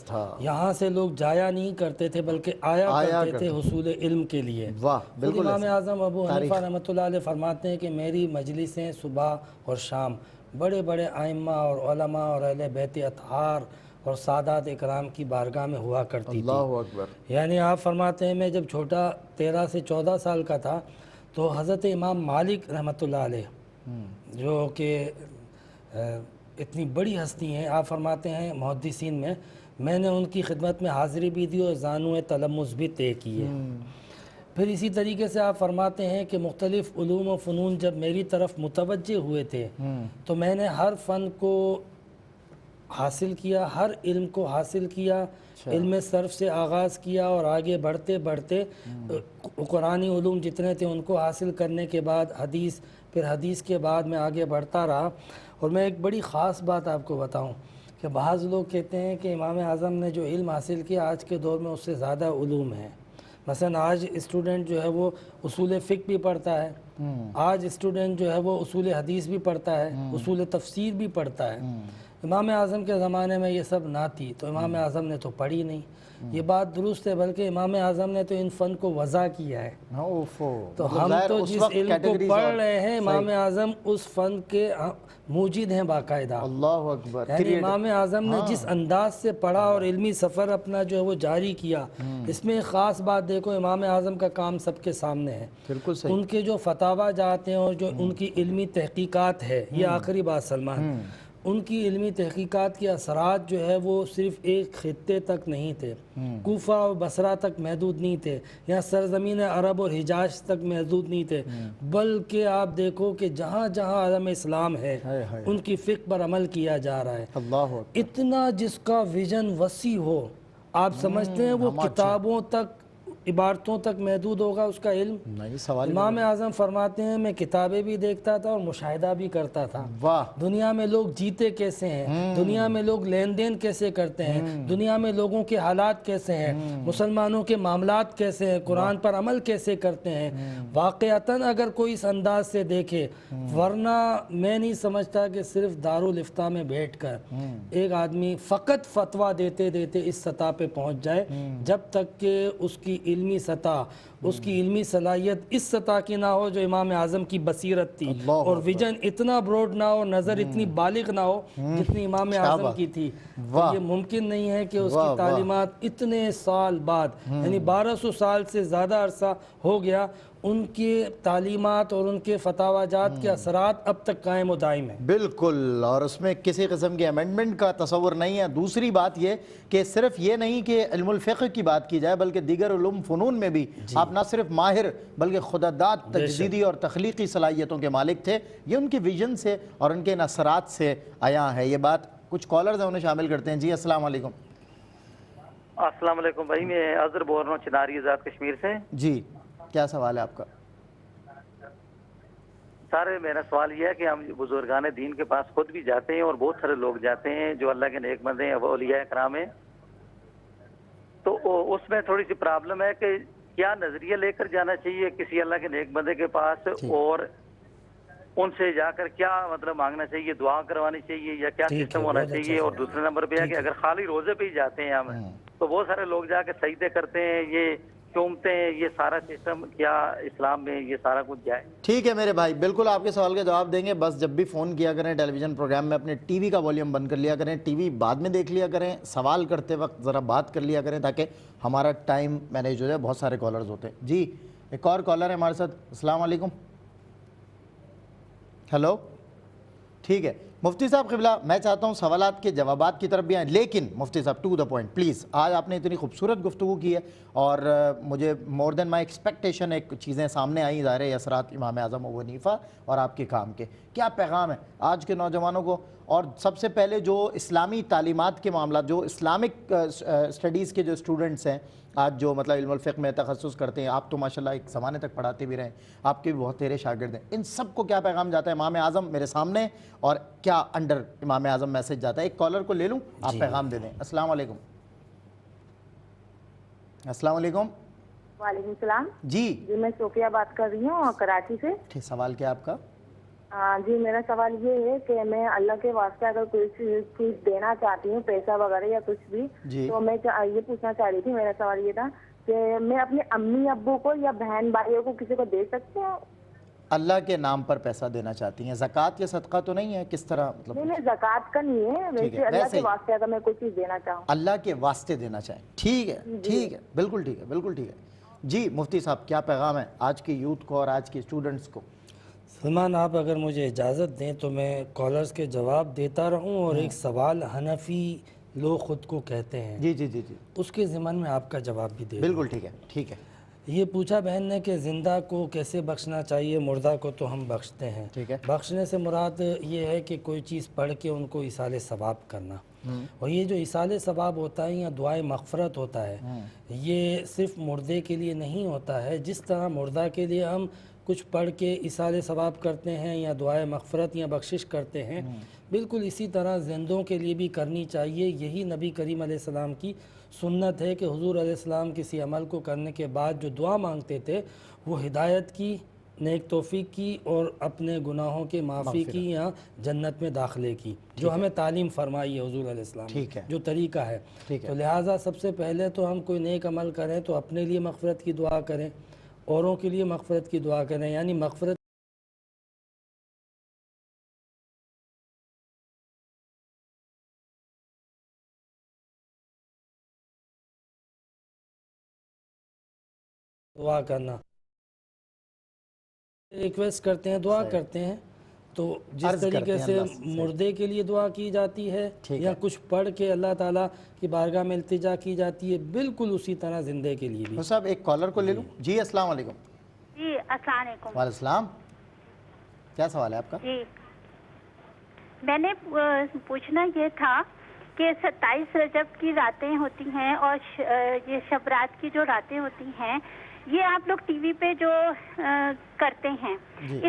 [SPEAKER 2] تھا،
[SPEAKER 3] یہاں سے لوگ جایا نہیں کرتے تھے بلکہ آیا کرتے تھے حصول علم کے لیے۔
[SPEAKER 2] واہ بالکل۔
[SPEAKER 3] امام اعظم ابو حنیفہ رحمۃ اللہ علیہ فرماتے ہیں کہ میری مجلسیں صبح اور شام بڑے بڑے ائمہ اور علماء اور اہل بیت اطہار اور سادات اکرام کی بارگاہ میں ہوا کرتی تھی۔
[SPEAKER 2] اللہ اکبر۔
[SPEAKER 3] یعنی آپ فرماتے ہیں میں جب چھوٹا 13 سے 14 سال کا تھا تو حضرت امام مالک رحمۃ اللہ علیہ جو کہ اتنی بڑی ہستی ہیں، آپ فرماتے ہیں محدثین میں نے ان کی خدمت میں حاضری بھی دی اور زانو تلمذ بھی طے کیے۔ پھر اسی طریقے سے آپ فرماتے ہیں کہ مختلف علوم و فنون جب میری طرف متوجہ ہوئے تھے تو میں نے ہر فن کو حاصل کیا، ہر علم کو حاصل کیا، علم صرف سے آغاز کیا اور آگے بڑھتے بڑھتے قرآنی علوم جتنے تھے ان کو حاصل کرنے کے بعد حدیث، پھر حدیث کے بعد میں آگے بڑھتا رہا۔ اور میں ایک بڑی خاص بات آپ کو بتاؤں کہ بعض لوگ کہتے ہیں کہ امام اعظم نے جو علم حاصل کیا آج کے دور میں اس سے زیادہ علوم ہیں۔ مثلا آج اسٹوڈنٹ جو ہے وہ اصول فقہ بھی پڑھتا ہے، آج اسٹوڈنٹ جو ہے وہ اصول حدیث بھی پڑھتا ہے، اصول تفسیر بھی پڑھتا ہے۔ امام اعظم کے زمانے میں یہ سب نہ تھی تو امام اعظم نے تو پڑھی نہیں، یہ بات درست ہے، بلکہ امام اعظم نے تو ان فن کو وضع کیا ہے۔ تو ہم تو جس علم کو پڑھ رہے ہیں امام اعظم اس فن کے موجد ہیں باقاعدہ۔
[SPEAKER 2] اللہ اکبر۔
[SPEAKER 3] یعنی امام اعظم نے جس انداز سے پڑھا اور علمی سفر اپنا جو ہے وہ جاری کیا، اس میں ایک خاص بات دیکھو، امام اعظم کا کام سب کے سامنے ہے۔
[SPEAKER 2] بالکل صحیح۔
[SPEAKER 3] ان کے جو فتاوی جاتے ہیں اور جو ان کی علمی تحقیقات ہے، یہ آخری بات سلمان، ان کی علمی تحقیقات کے اثرات جو ہے وہ صرف ایک خطے تک نہیں تھے، کوفہ اور بصرہ تک محدود نہیں تھے، یا سرزمین عرب اور حجاز تک محدود نہیں تھے، بلکہ آپ دیکھو کہ جہاں جہاں عالم اسلام ہے ان کی فقہ پر عمل کیا جا رہا ہے۔
[SPEAKER 2] اللہ
[SPEAKER 3] اتنا جس کا ویژن وسیع ہو، آپ سمجھتے ہیں وہ کتابوں تک، عبارتوں تک محدود ہوگا اس کا علم؟
[SPEAKER 2] نہیں، سوال
[SPEAKER 3] امام اعظم فرماتے ہیں میں کتابیں بھی دیکھتا تھا اور مشاہدہ بھی کرتا تھا۔
[SPEAKER 2] واہ۔
[SPEAKER 3] دنیا میں لوگ جیتے کیسے ہیں، دنیا میں لوگ لین دین کیسے کرتے ہیں، دنیا میں لوگوں کے حالات کیسے ہیں، مسلمانوں کے معاملات کیسے ہیں، قرآن پر عمل کیسے کرتے ہیں، واقعتاً اگر کوئی اس انداز سے دیکھے، ورنہ میں نہیں سمجھتا کہ صرف دارالفتہ میں بیٹھ کر ایک آدمی فقط فتویٰ دیتے دیتے اس سطح پہ پہنچ جائے، جب تک کہ اس کی علمی سطح، اس کی علمی صلاحیت اس سطح کی نہ ہو جو امام اعظم کی بصیرت تھی، اور ویژن اتنا براڈ نہ ہو، نظر اتنی بالغ نہ ہو جتنی امام اعظم کی تھی، تو یہ ممکن نہیں ہے کہ اس کی تعلیمات اتنے سال بعد، یعنی 1200 سال سے زیادہ عرصہ ہو گیا، ان کی تعلیمات اور ان کے فتاوی جات کے اثرات اب تک قائم و دائم ہیں۔
[SPEAKER 2] بالکل، اور اس میں کسی قسم کی امینڈمنٹ کا تصور نہیں ہے۔ دوسری بات یہ کہ صرف یہ نہیں کہ علم الفقہ کی بات کی جائے، بلکہ دیگر علوم فنون میں بھی آپ نہ صرف ماہر بلکہ خداداد، تجدیدی اور تخلیقی صلاحیتوں کے مالک تھے۔ یہ ان کی ویژن سے اور ان کے ان اثرات سے عیاں ہے یہ بات۔ کچھ کالرز ہیں، انہیں شامل کرتے ہیں۔ جی السلام علیکم۔
[SPEAKER 11] السلام علیکم بھائی، میں اظہر بول رہا ہوں چناری آزاد کشمیر سے۔
[SPEAKER 2] جی کیا سوال ہے آپ کا؟
[SPEAKER 11] سر میرا سوال یہ ہے کہ ہم بزرگان دین کے پاس خود بھی جاتے ہیں اور بہت سارے لوگ جاتے ہیں جو اللہ کے نیک بندے ہیں، اولیاء کرام ہیں، تو اس میں تھوڑی سی پرابلم ہے کہ کیا نظریہ لے کر جانا چاہیے کسی اللہ کے نیک بندے کے پاس، اور ان سے جا کر کیا مطلب مانگنا چاہیے، دعا کروانی چاہیے یا کیا سسٹم ہونا چاہیے؟ اور دوسرے نمبر پہ ہے کہ اگر خالی روزے پہ ہی جاتے ہیں ہم، تو بہت سارے لوگ جا کے سجدے کرتے ہیں، یہ چومتے ہیں، یہ سارا سسٹم کیا اسلام میں یہ سارا کچھ جائے؟
[SPEAKER 2] ٹھیک ہے میرے بھائی، بالکل آپ کے سوال کا جواب دیں گے۔ بس جب بھی فون کیا کریں ٹیلی ویژن پروگرام میں اپنے ٹی وی کا والیوم بند کر لیا کریں، ٹی وی بعد میں دیکھ لیا کریں، سوال کرتے وقت ذرا بات کر لیا کریں تاکہ ہمارا ٹائم مینیج ہو جائے۔ بہت سارے کالرز ہوتے ہیں۔ جی ایک اور کالر ہے ہمارے ساتھ۔ السلام علیکم۔ ہیلو، ٹھیک ہے مفتی صاحب قبلہ، میں چاہتا ہوں سوالات کے جوابات کی طرف بھی آئیں، لیکن مفتی صاحب ٹو دا پوائنٹ پلیز۔ آج آپ نے اتنی خوبصورت گفتگو کی ہے اور مجھے مور دین مائی ایکسپیکٹیشن ایک چیزیں سامنے آئیں، ظاہر ہے اثرات امام اعظم ابو حنیفہ اور آپ کے کام کے۔ کیا پیغام ہے آج کے نوجوانوں کو؟ اور سب سے پہلے جو اسلامی تعلیمات کے معاملات، جو اسلامک اسٹڈیز کے جو اسٹوڈنٹس ہیں آج، جو مطلب علم الفقہ میں تخصص کرتے ہیں، آپ تو ماشاءاللہ ایک زمانے تک پڑھاتے بھی رہے، آپ کے بھی بہت تیرے شاگرد ہیں، ان سب کو کیا پیغام جاتا ہے؟ امام اعظم میرے سامنے اور کیا انڈر امام اعظم میسج جاتا ہے؟ ایک کالر کو لے لوں، آپ پیغام دے دیں۔ السلام علیکم۔ السلام علیکم۔
[SPEAKER 6] وعلیکم السلام۔
[SPEAKER 2] جی
[SPEAKER 6] میں صوفیہ بات کر رہی ہوں کراچی سے۔
[SPEAKER 2] ٹھیک، سوال کیا آپ کا؟
[SPEAKER 6] جی میرا سوال یہ ہے کہ میں اللہ کے واسطے اگر کوئی چیز دینا چاہتی ہوں، پیسہ وغیرہ یا کچھ بھی، تو میں یہ پوچھنا چاہ رہی تھی، میرا سوال یہ تھا کہ میں اپنے امی ابو کو یا بہن بھائیوں کو کسی کو دے سکتی ہوں؟
[SPEAKER 2] اللہ کے نام پر پیسہ دینا چاہتی ہیں، زکوٰۃ یا صدقہ تو نہیں ہے؟ کس طرح مطلب؟
[SPEAKER 6] نہیں زکوٰۃ کا نہیں ہے، ویسے اللہ کے واسطے اگر میں کوئی چیز دینا چاہوں،
[SPEAKER 2] اللہ کے واسطے دینا چاہیں، ٹھیک ہے ٹھیک ہے، بالکل ٹھیک ہے، بالکل ٹھیک ہے۔ جی مفتی صاحب کیا پیغام ہے آج کے یوتھ کو اور آج کے اسٹوڈنٹس کو؟
[SPEAKER 3] سلمان آپ اگر مجھے اجازت دیں تو میں کالرز کے جواب دیتا رہوں اور ایک سوال حنفی لوگ خود کو کہتے ہیں
[SPEAKER 2] جی جی جی جی
[SPEAKER 3] اس کے ضمن میں آپ کا جواب بھی دے دوں۔
[SPEAKER 2] بالکل ٹھیک ہے ٹھیک ہے۔
[SPEAKER 3] یہ پوچھا بہن نے کہ زندہ کو کیسے بخشنا چاہیے، مردہ کو تو ہم بخشتے ہیں،
[SPEAKER 2] ٹھیک ہے۔
[SPEAKER 3] بخشنے سے مراد یہ ہے کہ کوئی چیز پڑھ کے ان کو ایصال ثواب کرنا، اور یہ جو ایصال ثواب ہوتا ہے یا دعائے مغفرت ہوتا ہے یہ صرف مردے کے لیے نہیں ہوتا ہے۔ جس طرح مردہ کے لیے ہم کچھ پڑھ کے ایصال ثواب کرتے ہیں یا دعائے مغفرت یا بخشش کرتے ہیں، بالکل اسی طرح زندوں کے لیے بھی کرنی چاہیے۔ یہی نبی کریم علیہ السلام کی سنت ہے کہ حضور علیہ السلام کسی عمل کو کرنے کے بعد جو دعا مانگتے تھے وہ ہدایت کی، نیک توفیق کی اور اپنے گناہوں کے معافی کی یا جنت میں داخلے کی، جو ہمیں تعلیم فرمائی ہے حضور علیہ السلام جو طریقہ ہے۔ تو لہٰذا سب سے پہلے تو ہم کوئی نیک عمل کریں تو اپنے لیے مغفرت کی دعا کریں، اوروں کے لیے مغفرت کی دعا کریں، یعنی مغفرت دعا کرنا ریکویسٹ کرتے ہیں، دعا کرتے ہیں۔ تو جس طریقے سے مردے کے لیے دعا کی جاتی ہے یا کچھ پڑھ کے اللہ تعالیٰ کی بارگاہ میں التجا کی جاتی ہے، بالکل اسی طرح زندے کے لیے بھی۔
[SPEAKER 2] صاحب ایک کالر کو لے لوں۔ جی السلام علیکم۔
[SPEAKER 12] جی السلام علیکم۔
[SPEAKER 2] وعلیکم السلام، کیا سوال ہے آپ کا؟
[SPEAKER 12] جی میں نے پوچھنا یہ تھا کہ 27 رجب کی راتیں ہوتی ہیں اور یہ شب رات کی جو راتیں ہوتی ہیں، یہ آپ لوگ ٹی وی پہ جو کرتے ہیں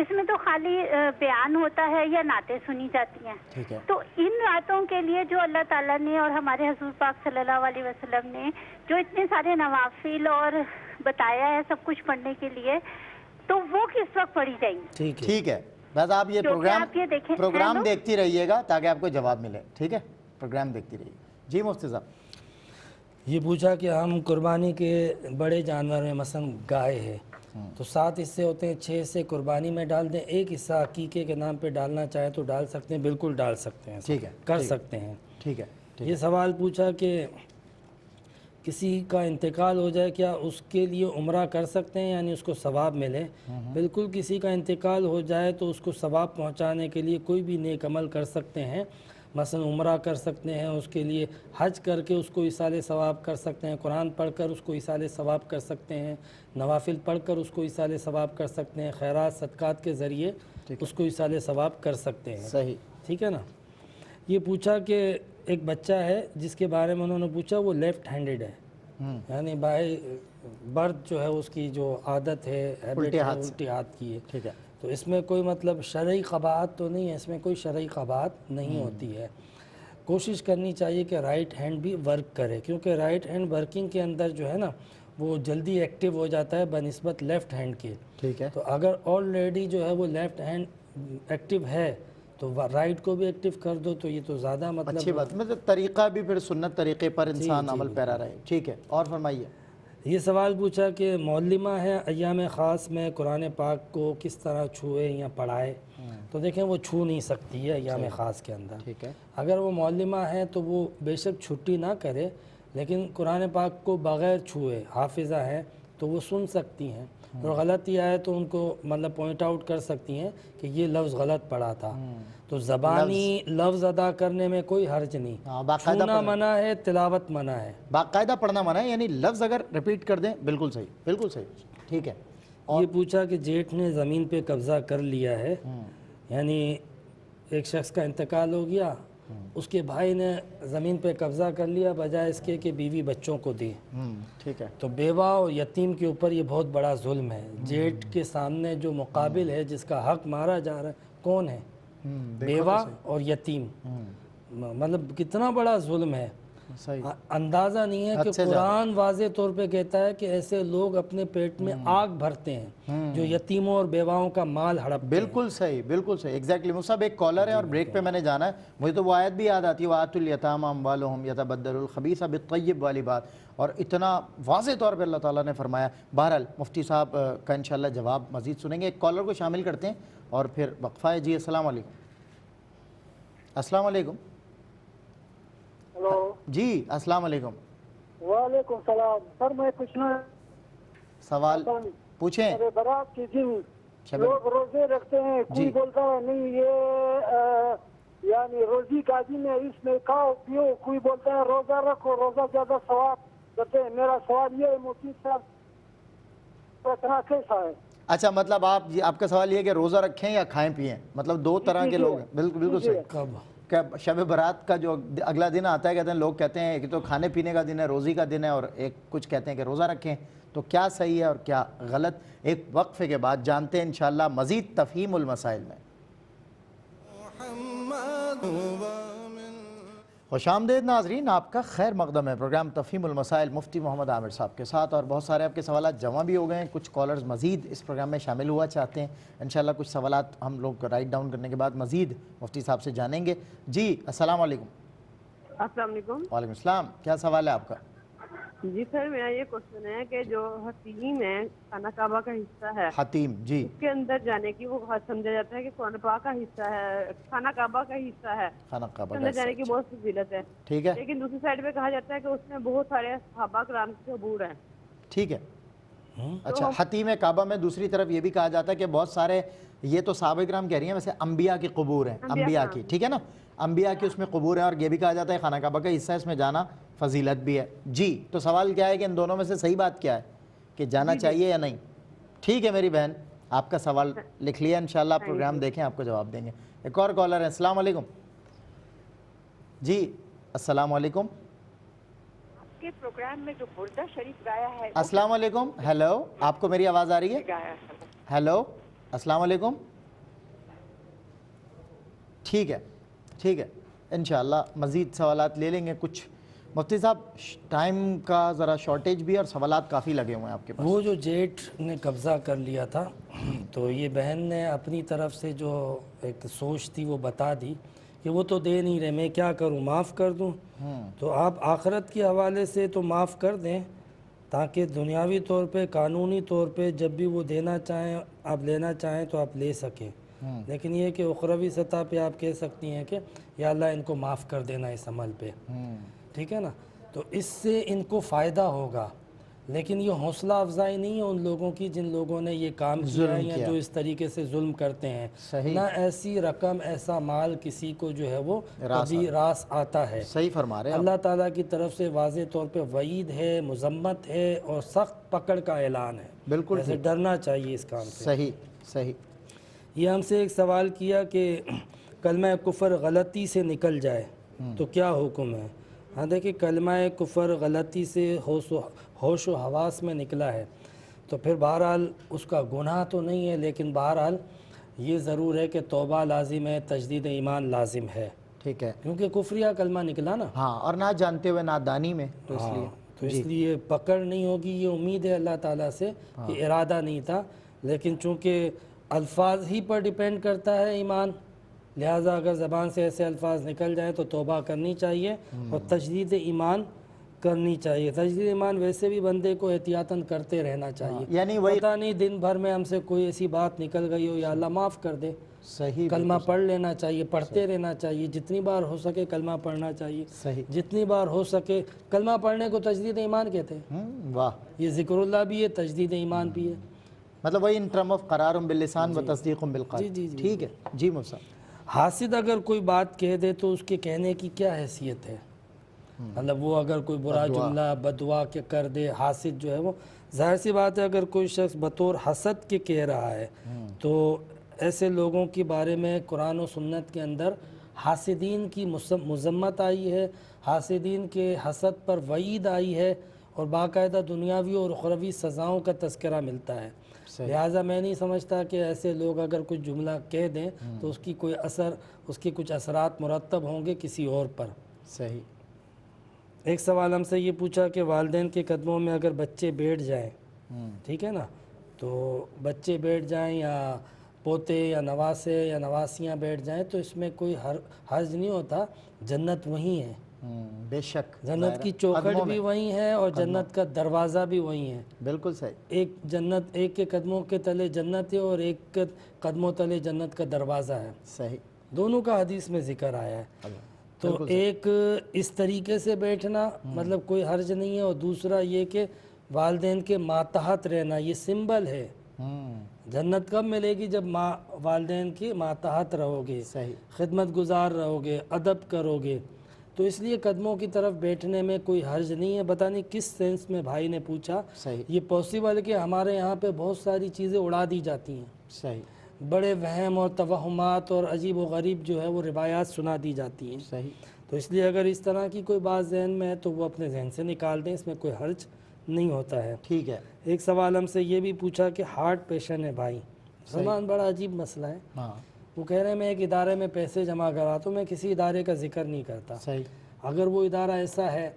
[SPEAKER 12] اس میں تو خالی بیان ہوتا ہے یا نعتیں سنی جاتی ہیں، تو ان راتوں کے لیے جو اللہ تعالیٰ نے اور ہمارے حضور پاک صلی اللہ علیہ وسلم نے جو اتنے سارے نوافل اور بتایا ہے سب کچھ پڑھنے کے لیے، تو وہ کس وقت پڑھی جائیں گی؟
[SPEAKER 2] ٹھیک ہے، بس آپ یہ پروگرام دیکھتی رہیے گا تاکہ آپ کو جواب ملے، ٹھیک ہے؟ پروگرام دیکھتی رہیے۔ جی مفتی صاحب
[SPEAKER 3] یہ پوچھا کہ ہم قربانی کے بڑے جانور میں مثلا گائے ہے تو 7 حصے ہوتے ہیں، 6 حصے قربانی میں ڈال دیں، ایک حصہ عقیقے کے نام پہ ڈالنا چاہے تو ڈال سکتے ہیں، بالکل ڈال سکتے ہیں،
[SPEAKER 2] ٹھیک ہے،
[SPEAKER 3] کر سکتے ہیں۔
[SPEAKER 2] ٹھیک ہے۔
[SPEAKER 3] یہ سوال پوچھا کہ کسی کا انتقال ہو جائے کیا اس کے لیے عمرہ کر سکتے ہیں یعنی اس کو ثواب ملے؟ بالکل، کسی کا انتقال ہو جائے تو اس کو ثواب پہنچانے کے لیے کوئی بھی نیک عمل کر سکتے ہیں، مثلا عمرہ کر سکتے ہیں، اس کے لیے حج کر کے اس کو ایصال ثواب کر سکتے ہیں، قرآن پڑھ کر اس کو ایصال ثواب کر سکتے ہیں، نوافل پڑھ کر اس کو ایصال ثواب کر سکتے ہیں، خیرات صدقات کے ذریعے اس کو ایصال ثواب کر سکتے ہیں۔
[SPEAKER 2] صحیح،
[SPEAKER 3] ٹھیک ہے نا؟ یہ پوچھا کہ ایک بچہ ہے جس کے بارے میں انہوں نے پوچھا، وہ لیفٹ ہینڈڈ ہے، یعنی بائی برتھ جو ہے اس کی جو عادت ہے الٹے ہاتھ کی ہے، ٹھیک ہے؟ تو اس میں کوئی مطلب شرعی قباحت تو نہیں ہے، اس میں کوئی شرعی قباحت نہیں ہوتی ہے۔ کوشش کرنی چاہیے کہ رائٹ ہینڈ بھی ورک کرے، کیونکہ رائٹ ہینڈ ورکنگ کے اندر جو ہے نا وہ جلدی ایکٹیو ہو جاتا ہے بنسبت لیفٹ ہینڈ کے، ٹھیک ہے؟ تو اگر آلریڈی جو ہے وہ لیفٹ ہینڈ ایکٹیو ہے تو رائٹ کو بھی ایکٹیو کر دو، تو یہ تو زیادہ مطلب
[SPEAKER 2] اچھی بات، مطلب طریقہ بھی پھر سنت طریقے پر انسان عمل پیرا رہے، ٹھیک ہے؟ اور فرمائیے۔
[SPEAKER 3] یہ سوال پوچھا کہ معلمہ ہے ایام خاص میں قرآن پاک کو کس طرح چھوئے یا پڑھائے؟ تو دیکھیں وہ چھو نہیں سکتی ہے ایام خاص کے اندر، ٹھیک ہے؟ اگر وہ معلمہ ہے تو وہ بے شک چھٹی نہ کرے، لیکن قرآن پاک کو بغیر چھوئے، حافظہ ہے تو وہ سن سکتی ہیں، اور غلطی آئے تو ان کو مطلب پوائنٹ آؤٹ کر سکتی ہیں کہ یہ لفظ غلط پڑھا تھا، تو زبانی لفظ ادا کرنے میں کوئی حرج نہیں، چھونا منع ہے، تلاوت منع ہے،
[SPEAKER 2] باقاعدہ پڑھنا منع ہے، یعنی لفظ اگر ریپیٹ کر دیں بالکل صحیح، بالکل صحیح، ٹھیک ہے؟
[SPEAKER 3] یہ پوچھا کہ جیٹھ نے زمین پہ قبضہ کر لیا ہے، یعنی ایک شخص کا انتقال ہو گیا، اس کے بھائی نے زمین پہ قبضہ کر لیا بجائے اس کے کہ بیوی بچوں کو دے،
[SPEAKER 2] ٹھیک ہے؟
[SPEAKER 3] تو بیوہ اور یتیم کے اوپر یہ بہت بڑا ظلم ہے۔ جیٹھ کے سامنے جو مقابل ہے جس کا حق مارا جا رہا ہے کون ہے؟ بیوہ اور یتیم، مطلب کتنا بڑا ظلم ہے۔ اندازہ نہیں ہے کہ قرآن واضح طور پہ کہتا ہے کہ ایسے لوگ اپنے پیٹ میں آگ بھرتے ہیں جو یتیموں اور بیواؤں کا مال ہڑپتے ہیں.
[SPEAKER 2] بالکل صحیح، بالکل صحیح، ایگزیکٹلی. مصعب ایک کالر ہے اور بریک پہ میں نے جانا ہے. مجھے تو وہ آیت بھی یاد آتی ہے وَآتُوا الْيَتَامَىٰ أَمْوَالَهُمْ يَتَبَدَّلُ الْخَبِيثَ بِالطَّيِّبِ والی بات، اور اتنا واضح طور پہ اللہ تعالیٰ نے فرمایا. بہرحال مفتی صاحب کا انشاءاللہ جواب مزید سنیں گے. ایک کالر کو شامل کرتے ہیں اور پھر وقفہ ہے. جی السلام علیکم. السلام علیکم.
[SPEAKER 13] ہلو
[SPEAKER 2] جی السلام علیکم.
[SPEAKER 13] وعلیکم السلام. سر میں پوچھنا
[SPEAKER 2] سوال پوچھیں.
[SPEAKER 13] برات کے دن لوگ روزے رکھتے ہیں، کوئی بولتا ہے نہیں یہ یعنی روزی کا دن ہے، اس میں کھاؤ پیو، کوئی بولتا ہے روزہ رکھو، روزہ زیادہ ثواب کرتے ہیں. میرا سوال یہ ہے مفتی صاحب رکھنا کیسا ہے؟
[SPEAKER 2] اچھا مطلب آپ کا سوال یہ ہے کہ روزہ رکھیں یا کھائیں پئیں، مطلب دو طرح کے لوگ ہیں. بالکل بالکل صحیح. کہ شب برات کا جو اگلا دن آتا ہے کہتے ہیں لوگ کہتے ہیں کہ تو کھانے پینے کا دن ہے، روزی کا دن ہے، اور ایک کچھ کہتے ہیں کہ روزہ رکھیں. تو کیا صحیح ہے اور کیا غلط، ایک وقفے کے بعد جانتے ہیں انشاءاللہ مزید تفہیم المسائل میں. خوش آمدید ناظرین، آپ کا خیر مقدم ہے. پروگرام تفہیم المسائل مفتی محمد عامر صاحب کے ساتھ، اور بہت سارے آپ کے سوالات جمع بھی ہو گئے ہیں. کچھ کالرز مزید اس پروگرام میں شامل ہوا چاہتے ہیں. انشاءاللہ کچھ سوالات ہم لوگ رائٹ ڈاؤن کرنے کے بعد مزید مفتی صاحب سے جانیں گے. جی السلام علیکم.
[SPEAKER 14] السلام علیکم.
[SPEAKER 2] وعلیکم السلام. کیا سوال ہے آپ کا؟
[SPEAKER 14] جی سر میرا یہ کوشچن ہے کہ جو حتیم ہے خانہ کعبہ کا حصہ ہے،
[SPEAKER 2] حتیم جی،
[SPEAKER 14] اس کے اندر جانے کی وہ سمجھا جاتا ہے کہ قرآن پاک کا حصہ ہے، خانہ کعبہ کا حصہ ہے،
[SPEAKER 2] خانہ کعبہ
[SPEAKER 14] اندر جانے کی بہت فضیلت ہے.
[SPEAKER 2] ٹھیک ہے.
[SPEAKER 14] لیکن دوسری سائڈ پہ کہا جاتا ہے کہ اس میں بہت سارے صحابہ کرام کے قبور ہیں.
[SPEAKER 2] ٹھیک ہے. اچھا حتیم کعبہ میں دوسری طرف یہ بھی کہا جاتا ہے کہ بہت سارے، یہ تو صحابہ کرام کہہ رہی ہیں ویسے انبیاء کی قبور ہیں، انبیاء کی، ٹھیک ہے نا، انبیاء کی اس میں قبور ہیں، اور یہ بھی کہا جاتا ہے خانہ کعبہ کا حصہ، اس میں جانا فضیلت بھی ہے. جی تو سوال کیا ہے کہ ان دونوں میں سے صحیح بات کیا ہے کہ جانا چاہیے یا نہیں؟ ٹھیک ہے میری بہن، آپ کا سوال لکھ لیا، انشاءاللہ پروگرام دیکھیں آپ کو جواب دیں گے. ایک اور کالر ہے. السلام علیکم. جی السلام علیکم.
[SPEAKER 15] کے پروگرام میں جو بردہ شریف گایا ہے.
[SPEAKER 2] السلام علیکم. ہیلو، آپ کو میری آواز آ رہی ہے؟ ہیلو السلام علیکم. ٹھیک ہے ٹھیک ہے، انشاءاللہ مزید سوالات لے لیں گے. کچھ مفتی صاحب ٹائم کا ذرا شارٹیج بھی، اور سوالات کافی لگے ہوئے ہیں آپ کے پاس.
[SPEAKER 3] وہ جو جیٹ نے قبضہ کر لیا تھا، تو یہ بہن نے اپنی طرف سے جو ایک سوچ تھی وہ بتا دی کہ وہ تو دے نہیں رہے، میں کیا کروں، معاف کر دوں؟ تو آپ آخرت کے حوالے سے تو معاف کر دیں، تاکہ دنیاوی طور پہ قانونی طور پہ جب بھی وہ دینا چاہیں، آپ لینا چاہیں تو آپ لے سکیں. لیکن یہ کہ اخروی سطح پہ آپ کہہ سکتی ہیں کہ یا اللہ ان کو معاف کر دینا اس عمل پہ، ٹھیک ہے نا. تو اس سے ان کو فائدہ ہوگا. لیکن یہ حوصلہ افزائی نہیں ہے ان لوگوں کی جن لوگوں نے یہ کام کیا ہے یا جو اس طریقے سے ظلم کرتے ہیں. نہ ایسی رقم، ایسا مال کسی کو جو ہے وہ کبھی راس آتا ہے.
[SPEAKER 2] صحیح فرما رہے ہیں.
[SPEAKER 3] اللہ تعالیٰ کی طرف سے واضح طور پہ وعید ہے، مذمت ہے، اور سخت پکڑ کا اعلان ہے.
[SPEAKER 2] بالکل
[SPEAKER 3] ایسے ڈرنا چاہیے اس کام سے.
[SPEAKER 2] صحیح صحیح. یہ
[SPEAKER 3] ہم سے ایک سوال کیا کہ کلمہ کفر غلطی سے نکل جائے تو کیا حکم ہے؟ ہاں دیکھیں، کلمہ کفر غلطی سے ہوش و حواس میں نکلا ہے تو پھر بہرحال اس کا گناہ تو نہیں ہے، لیکن بہرحال یہ ضرور ہے کہ توبہ لازم ہے، تجدید ایمان لازم ہے.
[SPEAKER 2] ٹھیک ہے،
[SPEAKER 3] کیونکہ کفریہ کلمہ نکلا نا.
[SPEAKER 2] ہاں، اور نہ جانتے ہوئے نادانی میں، تو اس لیے
[SPEAKER 3] پکڑ نہیں ہوگی. یہ امید ہے اللہ تعالیٰ سے کہ ارادہ نہیں تھا، لیکن چونکہ الفاظ ہی پر ڈیپینڈ کرتا ہے ایمان، لہٰذا اگر زبان سے ایسے الفاظ نکل جائے تو توبہ کرنی چاہیے اور تجدید ایمان کرنی چاہیے. تجدید ایمان ویسے بھی بندے کو احتیاطاً کرتے رہنا چاہیے.
[SPEAKER 2] یعنی
[SPEAKER 3] پتہ نہیں دن بھر میں ہم سے کوئی ایسی بات نکل گئی ہو، یا اللہ معاف کر دے.
[SPEAKER 2] صحیح.
[SPEAKER 3] کلمہ پڑھ لینا چاہیے، پڑھتے رہنا چاہیے، جتنی بار ہو سکے کلمہ پڑھنا چاہیے.
[SPEAKER 2] صحیح.
[SPEAKER 3] جتنی بار ہو سکے کلمہ پڑھنے کو تجدید ایمان کہتے ہیں.
[SPEAKER 2] واہ.
[SPEAKER 3] یہ ذکر اللہ بھی ہے، تجدید ایمان بھی ہے.
[SPEAKER 2] مطلب وہی ان ٹرم آف قرار باللسان و تصدیق بالقلب. ٹھیک ہے جی مفتی.
[SPEAKER 3] حاسد اگر کوئی بات کہہ دے تو اس کے کہنے کی کیا حیثیت ہے؟ مطلب وہ اگر کوئی برا جملہ بدعا کے کر دے، حاسد جو ہے وہ، ظاہر سی بات ہے اگر کوئی شخص بطور حسد کے کہہ رہا ہے تو ایسے لوگوں کے بارے میں قرآن و سنت کے اندر حاسدین کی مذمت آئی ہے، حاسدین کے حسد پر وعید آئی ہے، اور باقاعدہ دنیاوی اور اخروی سزاؤں کا تذکرہ ملتا ہے. لہٰذا میں نہیں سمجھتا کہ ایسے لوگ اگر کچھ جملہ کہہ دیں تو اس کی اس کے کچھ اثرات مرتب ہوں گے کسی اور پر.
[SPEAKER 2] صحیح.
[SPEAKER 3] ایک سوال ہم سے یہ پوچھا کہ والدین کے قدموں میں اگر بچے بیٹھ جائیں، ٹھیک ہے نا، تو بچے بیٹھ جائیں یا پوتے یا نواسے یا نواسیاں بیٹھ جائیں تو اس میں کوئی حرج نہیں ہوتا، جنت وہیں ہے،
[SPEAKER 2] بے شک
[SPEAKER 3] جنت کی چوکھٹ بھی وہیں ہے اور جنت کا دروازہ بھی وہیں ہے،
[SPEAKER 2] بالکل صحیح،
[SPEAKER 3] ایک جنت، ایک کے قدموں کے تلے جنت ہے اور ایک کے قدموں تلے جنت کا دروازہ ہے،
[SPEAKER 2] صحیح،
[SPEAKER 3] دونوں کا حدیث میں ذکر آیا ہے۔ تو ایک اس طریقے سے بیٹھنا مطلب کوئی حرج نہیں ہے، اور دوسرا یہ کہ والدین کے ماتحت رہنا، یہ سمبل ہے، جنت کب ملے گی جب والدین کے ماتحت رہو گے، خدمت گزار رہو گے، ادب کرو گے، تو اس لیے قدموں کی طرف بیٹھنے میں کوئی حرج نہیں ہے۔ پتہ نہیں کس سینس میں بھائی نے پوچھا، یہ پاسبل ہے کہ ہمارے یہاں پہ بہت ساری چیزیں اڑا دی جاتی ہیں،
[SPEAKER 2] صحیح،
[SPEAKER 3] بڑے وہم اور توہمات اور عجیب و غریب جو ہے وہ روایات سنا دی جاتی ہیں،
[SPEAKER 2] صحیح،
[SPEAKER 3] تو اس لیے اگر اس طرح کی کوئی بات ذہن میں ہے تو وہ اپنے ذہن سے نکال دیں، اس میں کوئی حرج نہیں ہوتا ہے۔
[SPEAKER 2] ٹھیک ہے۔
[SPEAKER 3] ایک سوال ہم سے یہ بھی پوچھا کہ ہارٹ پیشنٹ ہے بھائی، سلمان، بڑا عجیب مسئلہ ہے، وہ کہہ رہے ہیں میں ایک ادارے میں پیسے جمع کراتا ہوں، میں کسی ادارے کا ذکر نہیں کرتا،
[SPEAKER 2] صحیح،
[SPEAKER 3] اگر وہ ادارہ ایسا ہے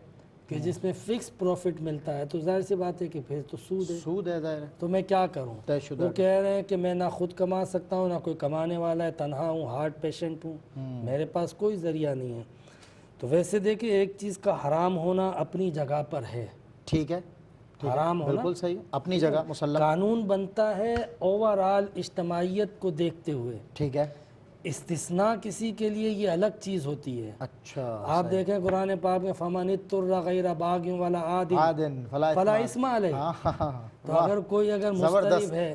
[SPEAKER 3] کہ جس میں فکس پروفٹ ملتا ہے تو ظاہر سی بات ہے کہ پھر تو سود ہے،
[SPEAKER 2] ظاہر ہے،
[SPEAKER 3] تو میں کیا کروں؟ وہ کہہ رہے ہیں کہ میں نہ خود کما سکتا ہوں، نہ کوئی کمانے والا ہے، تنہا ہوں، ہارٹ پیشنٹ ہوں، میرے پاس کوئی ذریعہ نہیں ہے۔ تو ویسے دیکھیں ایک چیز کا حرام ہونا اپنی جگہ پر ہے،
[SPEAKER 2] ٹھیک ہے،
[SPEAKER 3] حرام ہونا
[SPEAKER 2] بالکل صحیح، اپنی جگہ مسلم،
[SPEAKER 3] قانون بنتا ہے اوورآل اجتماعیت کو دیکھتے ہوئے،
[SPEAKER 2] ٹھیک ہے،
[SPEAKER 3] استثناء کسی کے لیے یہ الگ چیز ہوتی ہے۔
[SPEAKER 2] اچھا،
[SPEAKER 3] آپ دیکھیں قرآن پاک میں فَمَنِ اضْطُرَّ غَيْرَ بَاغٍ وَلَا عَادٍ فَلَا إِثْمَ عَلَيْهِ، تو اگر کوئی اگر مضطرب ہے،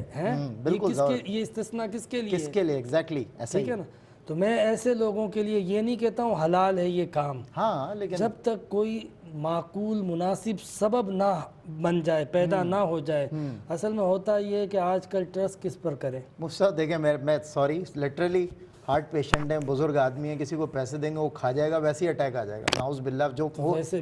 [SPEAKER 3] یہ استثناء کس کے لیے؟
[SPEAKER 2] کس کے لیے؟ ایگزیکٹلی ایسا
[SPEAKER 3] ٹھیک ہے نا، تو میں ایسے لوگوں کے لیے یہ نہیں کہتا ہوں حلال ہے یہ کام،
[SPEAKER 2] ہاں، لیکن
[SPEAKER 3] جب تک کوئی معقول مناسب سبب نہ بن جائے، پیدا نہ ہو جائے۔ اصل میں ہوتا یہ ہے کہ آج کل ٹرسٹ کس پر کرے؟
[SPEAKER 2] مفسد دیکھیں، میں سوری لٹرلی ہارٹ پیشنٹ ہیں، بزرگ آدمی ہیں، کسی کو پیسے دیں گے وہ کھا جائے گا، ویسے ہی اٹیک آ جائے گا، نعوذ باللہ، جو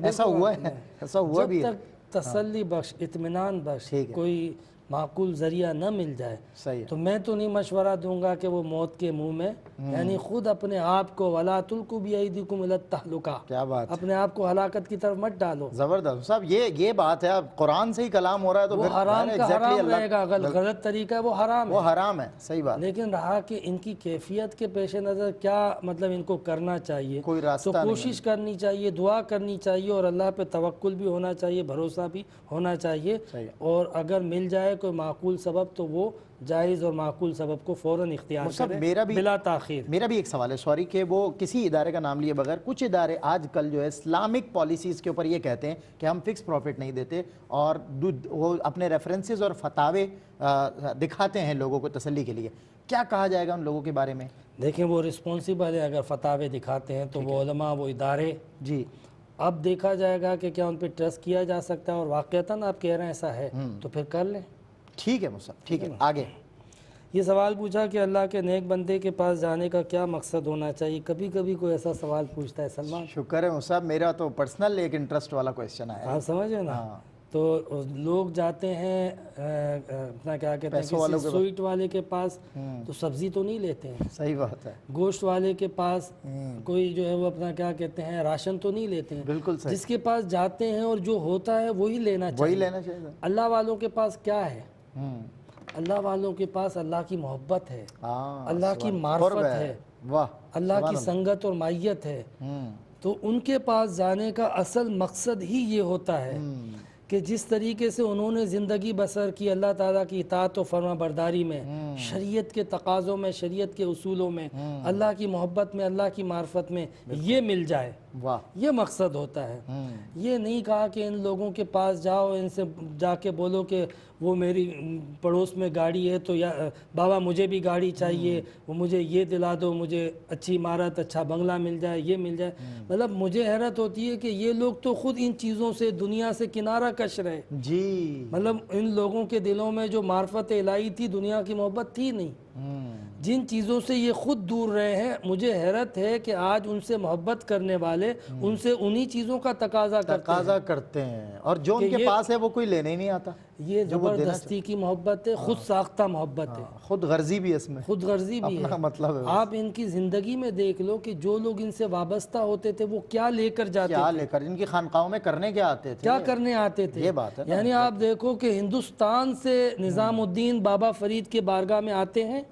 [SPEAKER 2] ایسا ہوا ہے، ایسا ہوا بھی ہے۔
[SPEAKER 3] جب تک تسلی بخش، اطمینان بخش کوئی معقول ذریعہ نہ مل جائے، تو میں تو نہیں مشورہ دوں گا کہ وہ موت کے منہ میں، یعنی خود اپنے آپ کو وَلَا تُلْقُوا بِأَيْدِيكُمْ إِلَى التَّهْلُكَةِ،
[SPEAKER 2] کیا بات،
[SPEAKER 3] اپنے آپ کو ہلاکت کی طرف مت ڈالو۔
[SPEAKER 2] زبردست صاحب، یہ بات ہے، اب قرآن سے ہی کلام ہو رہا ہے تو
[SPEAKER 3] وہ حرام کا حرام رہے گا، اگر غلط طریقہ ہے وہ حرام ہے،
[SPEAKER 2] وہ حرام ہے، صحیح بات،
[SPEAKER 3] لیکن رہا کہ ان کی کیفیت کے پیش نظر کیا مطلب ان کو کرنا چاہیے،
[SPEAKER 2] کوئی راستہ
[SPEAKER 3] تو کوشش کرنی چاہیے، دعا کرنی چاہیے، اور اللہ پہ توکل بھی ہونا چاہیے، بھروسہ بھی ہونا چاہیے، اور اگر مل جائے کوئی معقول سبب تو وہ جائز اور معقول سبب کو فوراً اختیار کرے بلا تاخیر۔
[SPEAKER 2] میرا بھی ایک سوال ہے، سوری، کہ وہ کسی ادارے کا نام لیے بغیر کچھ ادارے آج کل جو ہے اسلامک پالیسیز کے اوپر یہ کہتے ہیں کہ ہم فکس پروفٹ نہیں دیتے، اور وہ اپنے ریفرنسز اور فتاوے دکھاتے ہیں لوگوں کو تسلی کے لیے، کیا کہا جائے گا ان لوگوں کے بارے میں؟
[SPEAKER 3] دیکھیں وہ رسپانسیبل ہے، اگر فتاوے دکھاتے ہیں تو وہ علماء، وہ ادارے،
[SPEAKER 2] جی،
[SPEAKER 3] اب دیکھا جائے گا کہ کیا ان پہ ٹرسٹ کیا جا سکتا ہے، اور واقعتاً آپ کہہ رہے ہیں ایسا ہے تو پھر کر لیں۔
[SPEAKER 2] ٹھیک ہے مصعب، ٹھیک ہے، آگے
[SPEAKER 3] یہ سوال پوچھا کہ اللہ کے نیک بندے کے پاس جانے کا کیا مقصد ہونا چاہیے، کبھی کبھی کوئی ایسا سوال پوچھتا ہے سلمان۔
[SPEAKER 2] شکر ہے مصعب، میرا تو پرسنل ایک انٹرسٹ والا کویسچن ہے،
[SPEAKER 3] آپ سمجھے نا، تو لوگ جاتے ہیں اپنا کیا کہتے ہیں کسی سویٹ والے کے پاس تو سبزی تو نہیں لیتے ہیں،
[SPEAKER 2] صحیح بات ہے،
[SPEAKER 3] گوشت والے کے پاس کوئی جو ہے وہ اپنا کیا کہتے ہیں راشن تو نہیں لیتے ہیں،
[SPEAKER 2] بالکل صحیح،
[SPEAKER 3] جس کے پاس جاتے ہیں اور جو ہوتا ہے وہی لینا چاہیے۔ اللہ والوں کے پاس کیا ہے؟ اللہ والوں کے پاس اللہ کی محبت ہے، اللہ کی معرفت ہے، اللہ کی سنگت اور معیت ہے، تو ان کے پاس جانے کا اصل مقصد ہی یہ ہوتا ہے کہ جس طریقے سے انہوں نے زندگی بسر کی اللہ تعالیٰ کی اطاعت و فرما برداری میں، شریعت کے تقاضوں میں، شریعت کے اصولوں میں، اللہ کی محبت میں، اللہ کی معرفت میں یہ مل جائے، یہ مقصد ہوتا ہے۔ یہ نہیں کہا کہ ان لوگوں کے پاس جاؤ، ان سے جا کے بولو کہ وہ میری پڑوس میں گاڑی ہے تو یا بابا مجھے بھی گاڑی چاہیے، وہ مجھے یہ دلا دو، مجھے اچھی عمارت، اچھا بنگلہ مل جائے، یہ مل جائے۔ مطلب مجھے حیرت ہوتی ہے کہ یہ لوگ تو خود ان چیزوں سے دنیا سے کنارہ کش رہے،
[SPEAKER 2] جی،
[SPEAKER 3] مطلب ان لوگوں کے دلوں میں جو معرفت الہی تھی، دنیا کی محبت تھی نہیں، جن چیزوں سے یہ خود دور رہے ہیں۔ مجھے حیرت ہے کہ آج ان سے محبت کرنے والے ان سے انہی چیزوں کا تقاضا کرتے ہیں،
[SPEAKER 2] اور جو ان کے پاس ہے وہ کوئی لینے ہی نہیں آتا۔
[SPEAKER 3] یہ زبردستی کی محبت ہے، خود ساختہ محبت ہے،
[SPEAKER 2] خود غرضی بھی اس میں،
[SPEAKER 3] خود غرضی بھی ہے.
[SPEAKER 2] مطلب ہے
[SPEAKER 3] آپ ان کی زندگی میں دیکھ لو کہ جو لوگ ان سے وابستہ ہوتے تھے وہ کیا لے کر جاتے
[SPEAKER 2] کیا
[SPEAKER 3] تھے،
[SPEAKER 2] لے کر ان کی خانقاہوں میں کرنے کیا آتے تھے،
[SPEAKER 3] کیا کرنے آتے تھے.
[SPEAKER 2] یہ بات ہے.
[SPEAKER 3] یعنی آپ دیکھو کہ ہندوستان سے نظام الدین بابا فرید کے بارگاہ میں آتے ہیں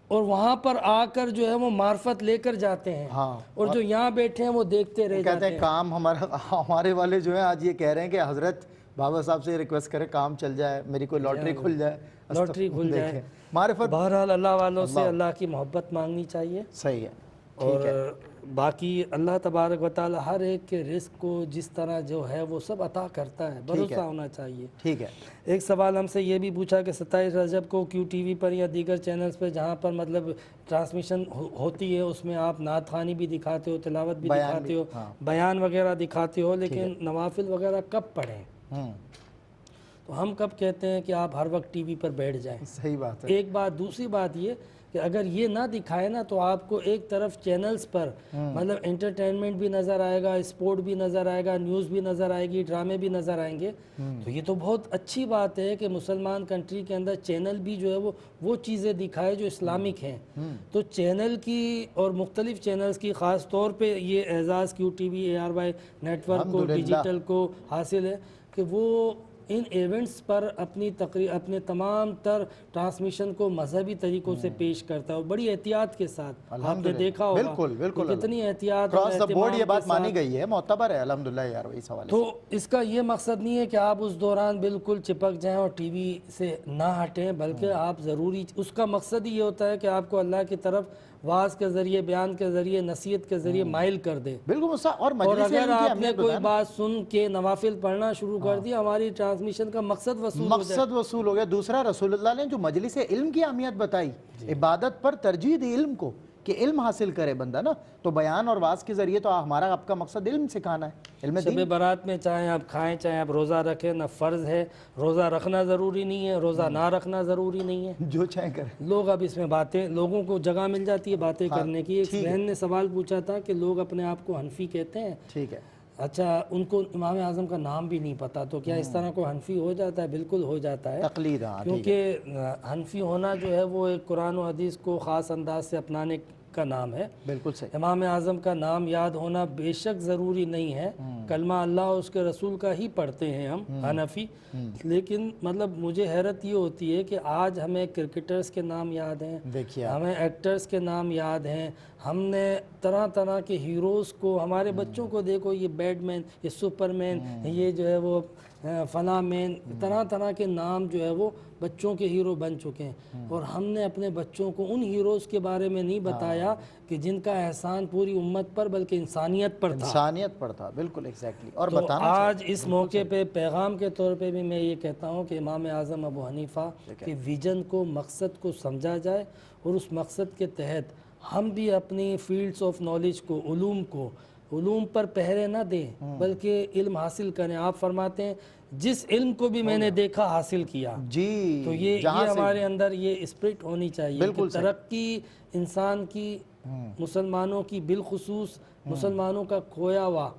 [SPEAKER 3] اور وہاں پر آ کر جو ہے وہ معرفت لے کر جاتے ہیں، اور جو یہاں بیٹھے ہیں وہ دیکھتے رہ جاتے ہیں.
[SPEAKER 2] کام ہمارے والے جو ہیں آج یہ کہہ رہے ہیں کہ حضرت بابا صاحب سے ریکویسٹ کرے کام چل جائے، میری کوئی لاٹری کھل جائے،
[SPEAKER 3] لاٹری کھل جائے.
[SPEAKER 2] معرفت
[SPEAKER 3] بہرحال اللہ والوں سے اللہ کی محبت مانگنی چاہیے.
[SPEAKER 2] صحیح ہے.
[SPEAKER 3] اور باقی اللہ تبارک و تعالی ہر ایک کے رزق کو جس طرح جو ہے وہ سب عطا کرتا ہے، بھروسہ ہونا چاہیے.
[SPEAKER 2] ٹھیک ہے.
[SPEAKER 3] ایک سوال ہم سے یہ بھی پوچھا کہ 27 رجب کو کیو ٹی وی پر یا دیگر چینلز پہ جہاں پر مطلب ٹرانسمیشن ہوتی ہے اس میں آپ نعت خوانی بھی دکھاتے ہو، تلاوت بھی دکھاتے ہو، بیان وغیرہ دکھاتے ہو، لیکن نوافل وغیرہ کب پڑھیں؟ تو ہم کب کہتے ہیں کہ آپ ہر وقت ٹی وی پر بیٹھ جائیں.
[SPEAKER 2] صحیح بات ہے.
[SPEAKER 3] ایک بات. دوسری بات یہ کہ اگر یہ نہ دکھائے نا تو آپ کو ایک طرف چینلز پر مطلب انٹرٹینمنٹ بھی نظر آئے گا، اسپورٹ بھی نظر آئے گا، نیوز بھی نظر آئے گی، ڈرامے بھی نظر آئیں گے. تو یہ تو بہت اچھی بات ہے کہ مسلمان کنٹری کے اندر چینل بھی جو ہے وہ چیزیں دکھائے جو اسلامک ہیں. تو چینل کی اور مختلف چینلز کی خاص طور پہ یہ اعزاز Q T V ARY network کو، ڈیجیٹل کو حاصل ہے کہ وہ ان ایونٹس پر اپنے تمام تر ٹرانسمیشن کو مذہبی طریقوں سے پیش کرتا ہے اور بڑی احتیاط کے ساتھ. آپ نے دیکھا ہوگا
[SPEAKER 2] بالکل
[SPEAKER 3] کتنی احتیاط
[SPEAKER 2] اور اہتمام یہ بات مانی گئی ہے، معتبر ہے الحمدللہ یار. وہی سوال
[SPEAKER 3] تو اس کا یہ مقصد نہیں ہے کہ آپ اس دوران بالکل چپک جائیں اور ٹی وی سے نہ ہٹیں، بلکہ آپ ضروری اس کا مقصد ہی یہ ہوتا ہے کہ آپ کو اللہ کی طرف واعظ کے ذریعے، بیان کے ذریعے، نصیحت کے ذریعے مائل کر دے.
[SPEAKER 2] بالکل. اور
[SPEAKER 3] اگر آپ نے کوئی بات سن کے نوافل پڑھنا شروع کر دیا، ہماری ٹرانسمیشن کا مقصد
[SPEAKER 2] وصول ہو گیا. دوسرا، رسول اللہ نے جو مجلس علم کی اہمیت بتائی، عبادت پر ترجیح دی علم کو کہ علم حاصل کرے بندہ نا، تو بیان اور واعظ کے ذریعے تو ہمارا آپ کا مقصد علم سکھانا ہے. علم
[SPEAKER 3] شب برات میں چاہے آپ کھائیں چاہے آپ روزہ رکھیں، نہ فرض ہے روزہ رکھنا ضروری نہیں ہے، روزہ نہ رکھنا ضروری نہیں ہے،
[SPEAKER 2] جو چاہیں کریں.
[SPEAKER 3] لوگ اب اس میں باتیں، لوگوں کو جگہ مل جاتی ہے باتیں کرنے کی. ایک بہن نے سوال پوچھا تھا کہ لوگ اپنے آپ کو حنفی کہتے ہیں.
[SPEAKER 2] ٹھیک ہے.
[SPEAKER 3] اچھا، ان کو امام اعظم کا نام بھی نہیں پتا، تو کیا اس طرح کو حنفی ہو جاتا ہے؟ بالکل ہو جاتا ہے.
[SPEAKER 2] تقلید.
[SPEAKER 3] کیونکہ حنفی ہونا جو ہے وہ ایک قرآن و حدیث کو خاص انداز سے اپنانے کا نام ہے.
[SPEAKER 2] بالکل صحیح.
[SPEAKER 3] امام اعظم کا نام یاد ہونا بے شک ضروری نہیں ہے. کلمہ اللہ اور اس کے رسول کا ہی پڑھتے ہیں ہم حنفی. لیکن مطلب مجھے حیرت یہ ہوتی ہے کہ آج ہمیں کرکٹرز کے نام یاد ہیں، ہمیں ایکٹرز کے نام یاد ہیں، ہم نے طرح طرح کے ہیروز کو، ہمارے بچوں کو دیکھو، یہ بیٹ مین، یہ سپر مین، یہ جو ہے وہ فلاں مین، طرح طرح کے نام جو ہے وہ بچوں کے ہیرو بن چکے ہیں. اور ہم نے اپنے بچوں کو ان ہیروز کے بارے میں نہیں بتایا کہ جن کا احسان پوری امت پر بلکہ انسانیت پر تھا.
[SPEAKER 2] انسانیت پر تھا. بالکل ایگزیکٹلی. اور
[SPEAKER 3] تو آج اس موقع پہ پیغام کے طور پہ بھی میں یہ کہتا ہوں کہ امام اعظم ابو حنیفہ کے ویژن کو، مقصد کو سمجھا جائے اور اس مقصد کے تحت ہم بھی اپنی فیلڈز آف نالج کو، علوم پر پہرے نہ دیں بلکہ علم حاصل کریں. آپ فرماتے ہیں جس علم کو بھی میں نے دیکھا حاصل کیا.
[SPEAKER 2] جی.
[SPEAKER 3] تو یہ ہمارے اندر یہ اسپرٹ ہونی چاہیے کہ ترقی انسان کی، مسلمانوں کی بالخصوص مسلمانوں کا کھویا ہوا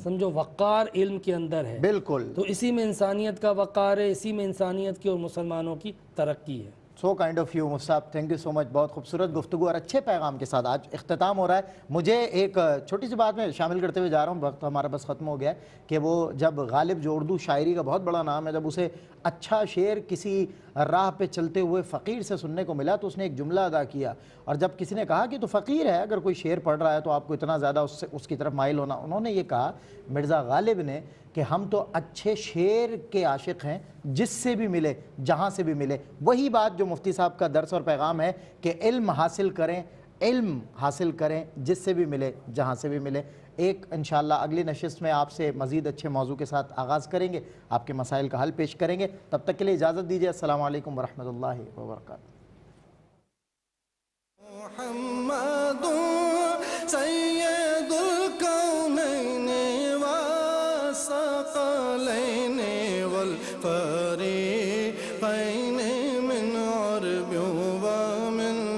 [SPEAKER 3] سمجھو وقار علم کے اندر ہے.
[SPEAKER 2] بالکل.
[SPEAKER 3] تو اسی میں انسانیت کا وقار ہے، اسی میں انسانیت کی اور مسلمانوں کی ترقی ہے.
[SPEAKER 2] So kind of you Musab, thank you so much. بہت خوبصورت گفتگو اور اچھے پیغام کے ساتھ آج اختتام ہو رہا ہے. مجھے ایک چھوٹی سی بات میں شامل کرتے ہوئے جا رہا ہوں، وقت ہمارا بس ختم ہو گیا ہے، کہ وہ جب غالب، جو اردو شاعری کا بہت بڑا نام ہے، جب اسے اچھا شعر کسی راہ پہ چلتے ہوئے فقیر سے سننے کو ملا تو اس نے ایک جملہ ادا کیا. اور جب کسی نے کہا کہ تو فقیر ہے، اگر کوئی شعر پڑھ رہا ہے تو آپ کو اتنا زیادہ اس کی طرف مائل ہونا، انہوں نے یہ کہا مرزا غالب نے کہ ہم تو اچھے شعر کے عاشق ہیں، جس سے بھی ملے، جہاں سے بھی ملے. وہی بات جو مفتی صاحب کا درس اور پیغام ہے کہ علم حاصل کریں جس سے بھی ملے، جہاں سے بھی ملے. ایک انشاءاللہ اگلی نشست میں آپ سے مزید اچھے موضوع کے ساتھ آغاز کریں گے، آپ کے مسائل کا حل پیش کریں گے. تب تک کے لیے اجازت دیجیے. السلام علیکم ورحمۃ اللہ وبرکاتہ.
[SPEAKER 1] محمد سید الکونین والثقلین والفرقین